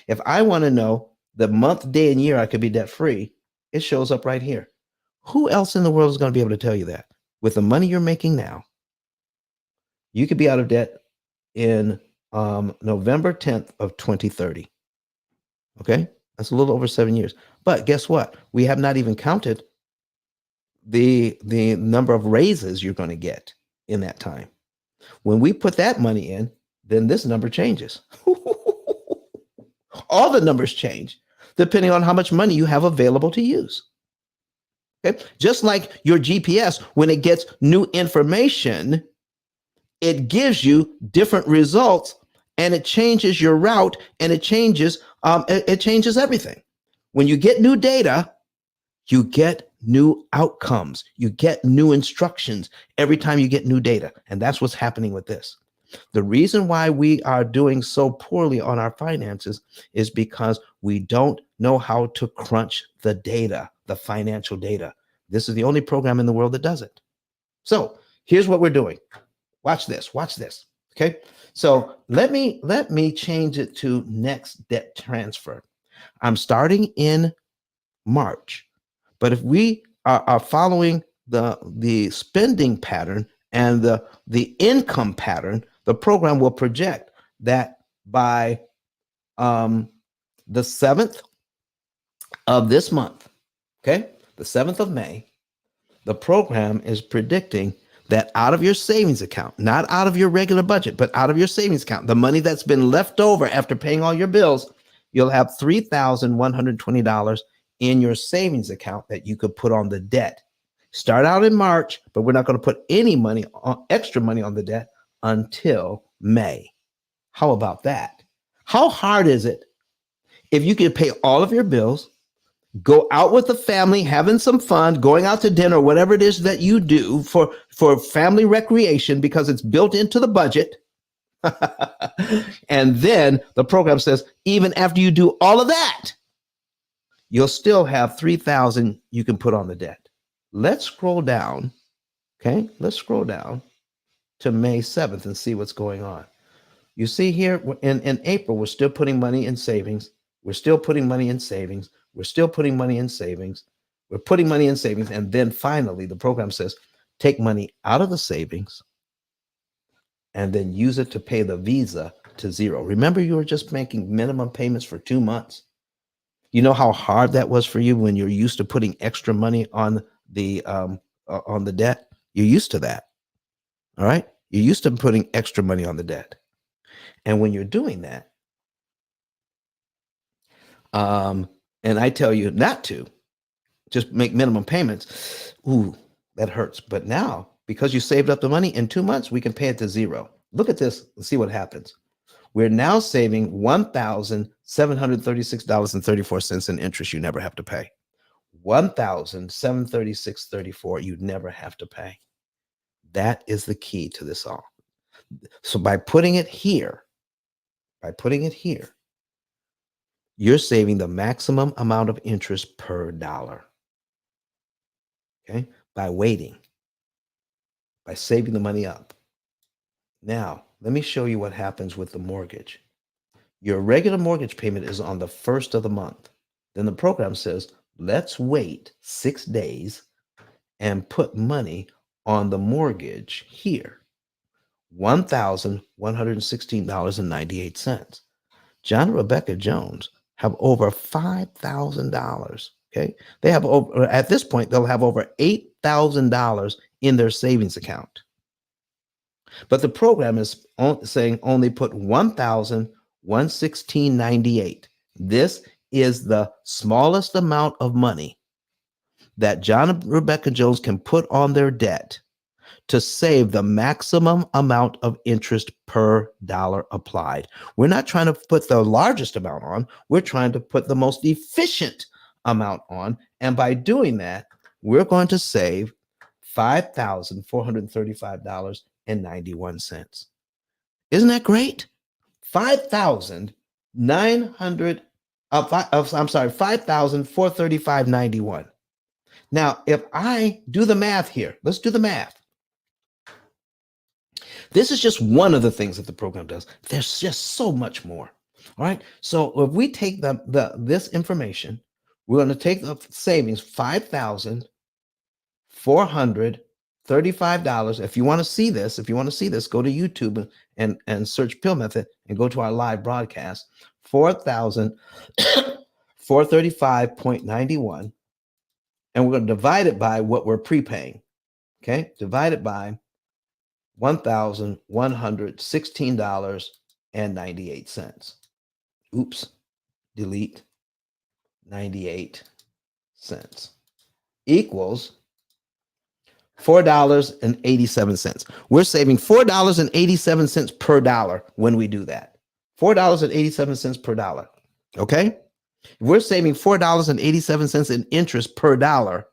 If I want to know the month, day, and year I could be debt free, it shows up right here. Who else in the world is going to be able to tell you that? With the money you're making now, you could be out of debt in November 10th of 2030. Okay, that's a little over 7 years. But guess what? We have not even counted the number of raises you're going to get in that time. When we put that money in, then this number changes. All the numbers change depending on how much money you have available to use. Okay? Just like your GPS, when it gets new information, it gives you different results, and it changes your route, and it changes everything. When you get new data, you get new outcomes. You get new instructions every time you get new data. And that's what's happening with this. The reason why we are doing so poorly on our finances is because we don't know how to crunch the data, the financial data. This is the only program in the world that does it. So here's what we're doing. Watch this. Okay. So let me change it to next debt transfer. I'm starting in March, but if we are following the spending pattern and the income pattern, the program will project that by the 7th of this month, okay, the 7th of May, the program is predicting that out of your savings account, not out of your regular budget, but out of your savings account, the money that's been left over after paying all your bills, you'll have $3,120 in your savings account that you could put on the debt. Start out in March, but we're not going to put any money on extra money on the debt until May. How about that? How hard is it if you can pay all of your bills, go out with the family, having some fun, going out to dinner, whatever it is that you do for family recreation because it's built into the budget. And then the program says, even after you do all of that, you'll still have $3,000 you can put on the debt. Let's scroll down. Okay, let's scroll down to May 7th and see what's going on. You see here in April, we're still putting money in savings. We're still putting money in savings. We're still putting money in savings. We're putting money in savings. And then finally, the program says, take money out of the savings and then use it to pay the Visa to zero. Remember, you were just making minimum payments for 2 months. You know how hard that was for you when you're used to putting extra money on the debt? You're used to that. All right. You're used to putting extra money on the debt. And when you're doing that, and I tell you not to just make minimum payments, ooh, that hurts. But now, because you saved up the money, in 2 months, we can pay it to zero. Look at this and see what happens. We're now saving $1,736.34 in interest you never have to pay. $1,736.34 you never have to pay. That is the key to this all. So by putting it here, you're saving the maximum amount of interest per dollar. Okay? By waiting, by saving the money up. Now, let me show you what happens with the mortgage. Your regular mortgage payment is on the 1st of the month. Then the program says, let's wait 6 days and put money on the mortgage here. $1,116.98. John and Rebecca Jones have over $5,000. Okay. They have over, at this point, they'll have over $8,000 in their savings account. But the program is saying only put $1,116.98. This is the smallest amount of money that John and Rebecca Jones can put on their debt to save the maximum amount of interest per dollar applied. We're not trying to put the largest amount on. We're trying to put the most efficient amount on. And by doing that, we're going to save $5,435.91. Isn't that great? $5,435.91. Now, if I do the math here, let's do the math. This is just one of the things that the program does. There's just so much more. All right. So if we take this information, we're going to take the savings, $5,435. If you want to see this, go to YouTube and search Pill Method and go to our live broadcast. 4,435.91. And we're going to divide it by what we're prepaying. Okay. Divide it by $1,116.98. Oops. Delete. 98 cents equals $4.87. We're saving $4.87 per dollar when we do that. $4.87 per dollar. Okay. If we're saving $4.87 in interest per dollar,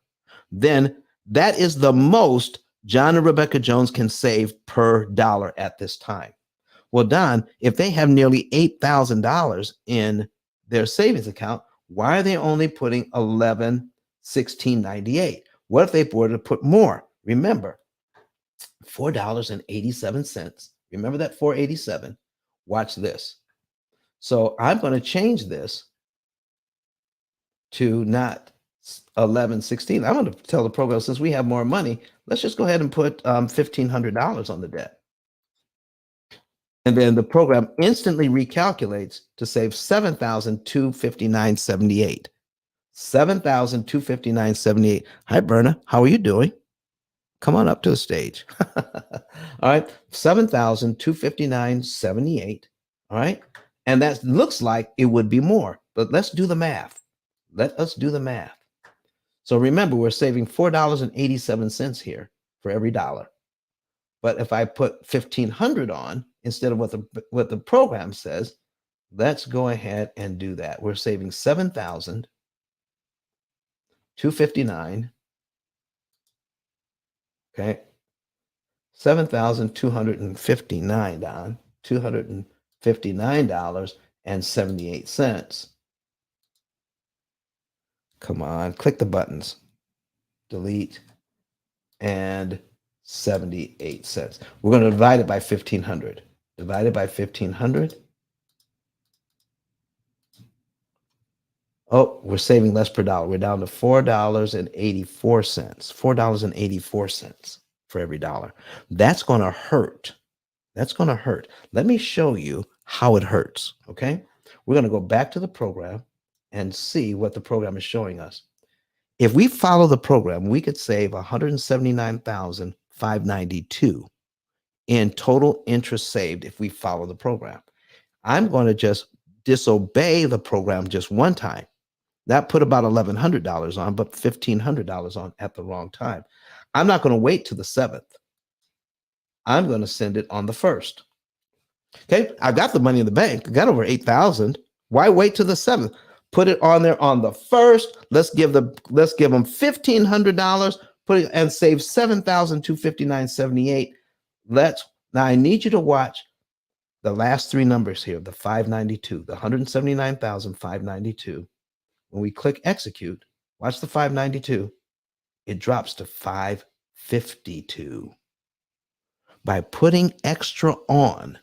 then that is the most John and Rebecca Jones can save per dollar at this time. Well, Don, if they have nearly $8,000 in their savings account, why are they only putting $11.1698? What if they were to put more? Remember, $4.87. Remember that 487. Watch this. So I'm going to change this to not 11.16. I'm going to tell the program, since we have more money, let's just go ahead and put $1,500 on the debt. And then the program instantly recalculates to save $7,259.78. $7,259.78. Hi, Berna. How are you doing? Come on up to the stage. All right. $7,259.78. All right. And that looks like it would be more, but let's do the math. Let us do the math. So remember, we're saving $4.87 here for every dollar. But if I put $1,500 on instead of what the program says, let's go ahead and do that. We're saving $7,259. Okay. $7,259, Don. $259.78. Come on, click the buttons. Delete. And 78 cents. We're going to divide it by 1,500. Divided by 1,500. Oh, we're saving less per dollar. We're down to $4.84. $4.84 for every dollar. That's going to hurt. That's going to hurt. Let me show you how it hurts. Okay. We're going to go back to the program and see what the program is showing us. If we follow the program, we could save $179,592 in total interest saved if we follow the program. I'm going to just disobey the program just one time. That put about $1,100 on, but $1,500 on at the wrong time. I'm not going to wait to the 7th. I'm going to send it on the 1st. Okay, I got the money in the bank. I got over 8,000. Why wait to the 7th? Put it on there on the 1st. Let's give them $1,500. Put it and save $7,259.78. Now I need you to watch the last three numbers here, the 592, the 179,592. When we click execute, watch the 592. It drops to 552. By putting extra on,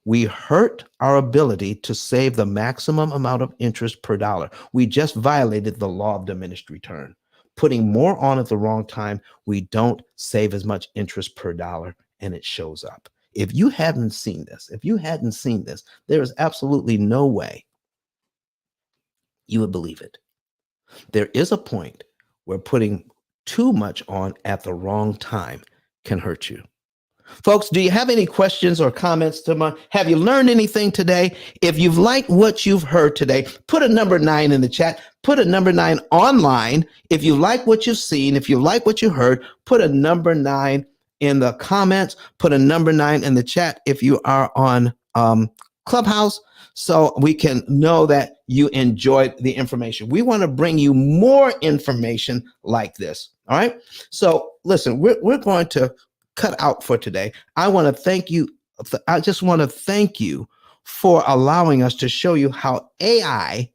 we hurt our ability to save the maximum amount of interest per dollar. We just violated the law of diminished return. Putting more on at the wrong time, we don't save as much interest per dollar, and it shows up. If you hadn't seen this, there is absolutely no way you would believe it. There is a point where putting too much on at the wrong time can hurt you. Folks, do you have any questions or comments? Have you learned anything today? If you've liked what you've heard today, put a number 9 in the chat. Put a number 9 online. If you like what you've seen, if you like what you heard, put a number 9 in the comments. Put a number 9 in the chat if you are on Clubhouse, so we can know that you enjoyed the information. We want to bring you more information like this. All right. So listen, we're going to cut out for today. I want to thank you. I just want to thank you for allowing us to show you how AI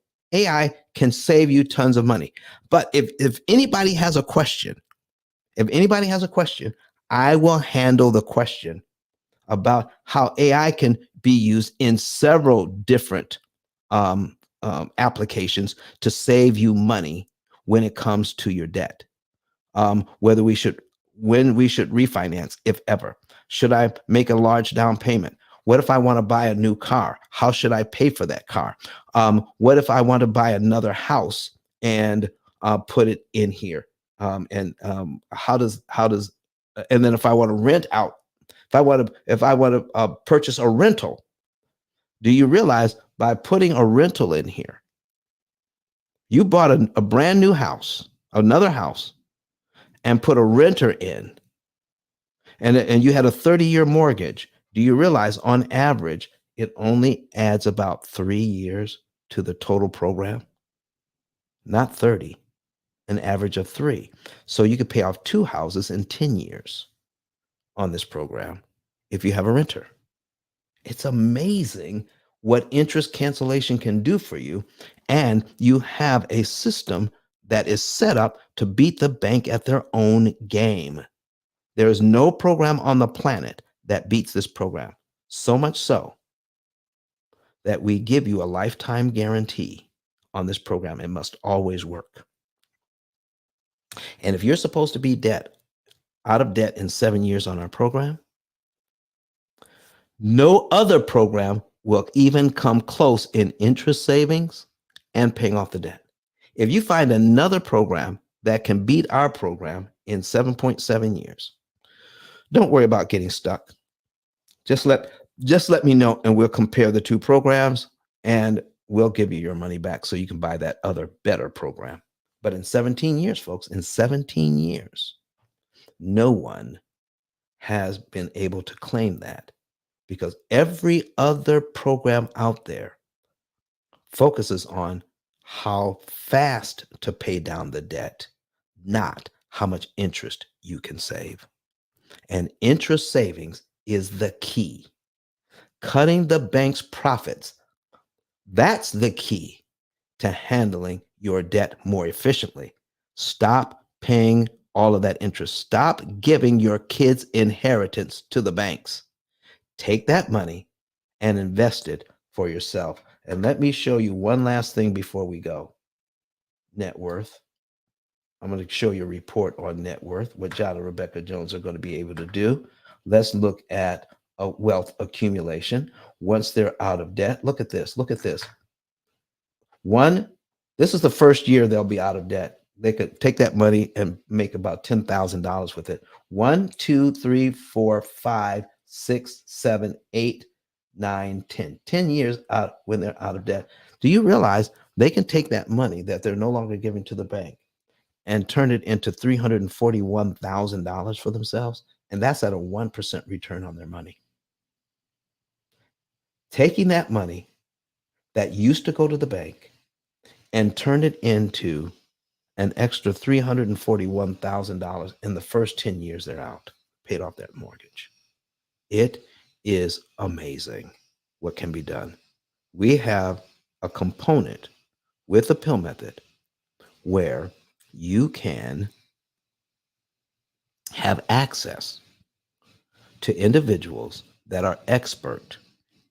can save you tons of money. But if anybody has a question, I will handle the question about how AI can be used in several different applications to save you money when it comes to your debt. When we should refinance, if ever. Should I make a large down payment? What if I want to buy a new car? How should I pay for that car? What if I want to buy another house and put it in here? And then if I want to rent out, if I want to purchase a rental, do you realize by putting a rental in here, you bought a brand new house, another house, and put a renter in, and you had a 30-year mortgage? Do you realize on average, it only adds about 3 years to the total program? Not 30, an average of 3. So you could pay off 2 houses in 10 years on this program if you have a renter. It's amazing what interest cancellation can do for you. And you have a system that is set up to beat the bank at their own game. There is no program on the planet that beats this program. So much so that we give you a lifetime guarantee on this program. It must always work. And if you're supposed to be out of debt in 7 years on our program, no other program will even come close in interest savings and paying off the debt. If you find another program that can beat our program in 7.7 years, don't worry about getting stuck. Just let me know, and we'll compare the 2 programs, and we'll give you your money back so you can buy that other better program. But in 17 years, folks, in 17 years, no one has been able to claim that, because every other program out there focuses on how fast to pay down the debt, not how much interest you can save. And interest savings is the key. Cutting the bank's profits, that's the key to handling your debt more efficiently. Stop paying all of that interest. Stop giving your kids' inheritance to the banks. Take that money and invest it for yourself. And let me show you one last thing before we go. Net worth. I'm going to show you a report on net worth, what John and Rebecca Jones are going to be able to do. Let's look at a wealth accumulation once they're out of debt. Look at this. Look at this. This is the first year they'll be out of debt. They could take that money and make about $10,000 with it. 1, 2, 3, 4, 5, 6, 7, 8, 9, 10. 10 years out when they're out of debt. Do you realize they can take that money that they're no longer giving to the bank and turn it into $341,000 for themselves? And that's at a 1% return on their money. Taking that money that used to go to the bank and turn it into an extra $341,000 in the first 10 years they're out, paid off that mortgage. It is amazing what can be done. We have a component with the P.I.L.L method where you can have access to individuals that are expert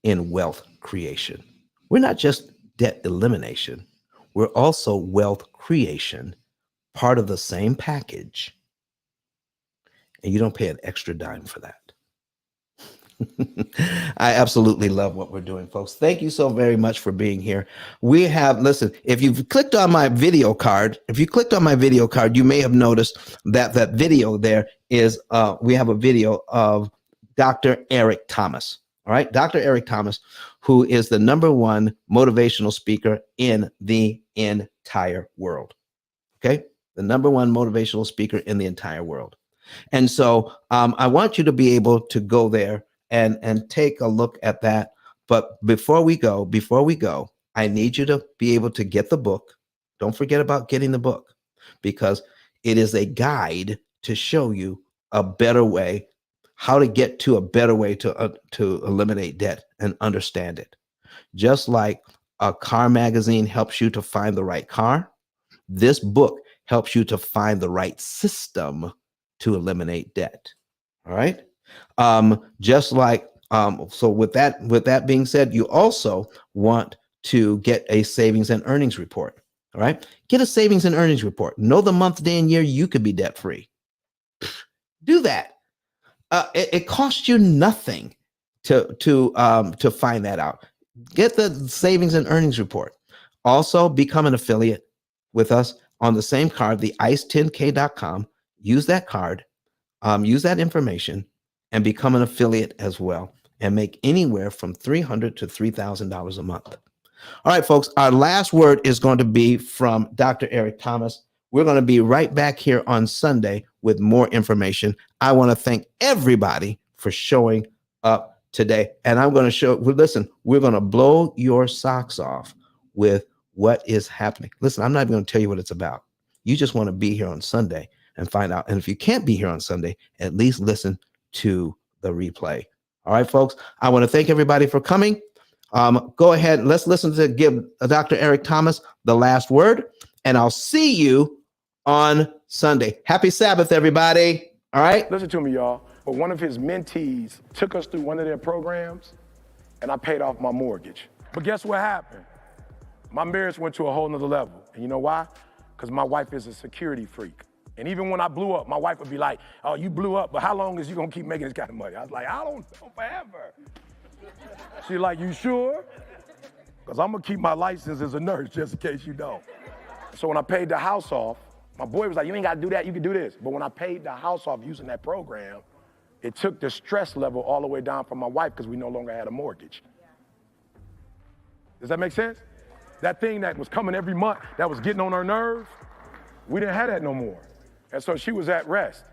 in wealth creation. We're not just debt elimination. We're also wealth creation, part of the same package. And you don't pay an extra dime for that. I absolutely love what we're doing, folks. Thank you so very much for being here. Listen, if you've clicked on my video card, you may have noticed that video there is, we have a video of Dr. Eric Thomas. All right. Dr. Eric Thomas, who is the #1 motivational speaker in the entire world. Okay. The #1 motivational speaker in the entire world. And so I want you to be able to go there and take a look at that. But before we go, I need you to be able to get the book. Don't forget about getting the book, because it is a guide to show you a better way, how to get to a better way to eliminate debt and understand it. Just like a car magazine helps you to find the right car, this book helps you to find the right system to eliminate debt. All right. Just like So with that being said, you also want to get a savings and earnings report. All right. Get a savings and earnings report. Know the month, day, and year you could be debt free. Do that. It costs you nothing to find that out. Get the savings and earnings report. Also, become an affiliate with us on the same card, the ice10k.com. Use that card, use that information, and become an affiliate as well, and make anywhere from $300 to $3,000 a month. All right, folks, our last word is going to be from Dr. Eric Thomas. We're going to be right back here on Sunday with more information. I want to thank everybody for showing up today. And I'm going to we're going to blow your socks off with what is happening. Listen, I'm not even going to tell you what it's about. You just want to be here on Sunday and find out. And if you can't be here on Sunday, at least listen to the replay. All right, folks, I want to thank everybody for coming. Go ahead. Let's listen to give Dr. Eric Thomas the last word, and I'll see you on Sunday. Happy Sabbath, everybody. All right. Listen to me, y'all. But one of his mentees took us through one of their programs, and I paid off my mortgage. But guess what happened? My marriage went to a whole nother level. And you know why? Because my wife is a security freak. And even when I blew up, my wife would be like, oh, you blew up, but how long is you going to keep making this kind of money? I was like, I don't know, forever. She's like, you sure? Because I'm going to keep my license as a nurse just in case you don't. So when I paid the house off, my boy was like, you ain't got to do that, you can do this. But when I paid the house off using that program, it took the stress level all the way down for my wife because we no longer had a mortgage. Does that make sense? That thing that was coming every month, that was getting on her nerves, we didn't have that no more. And so she was at rest.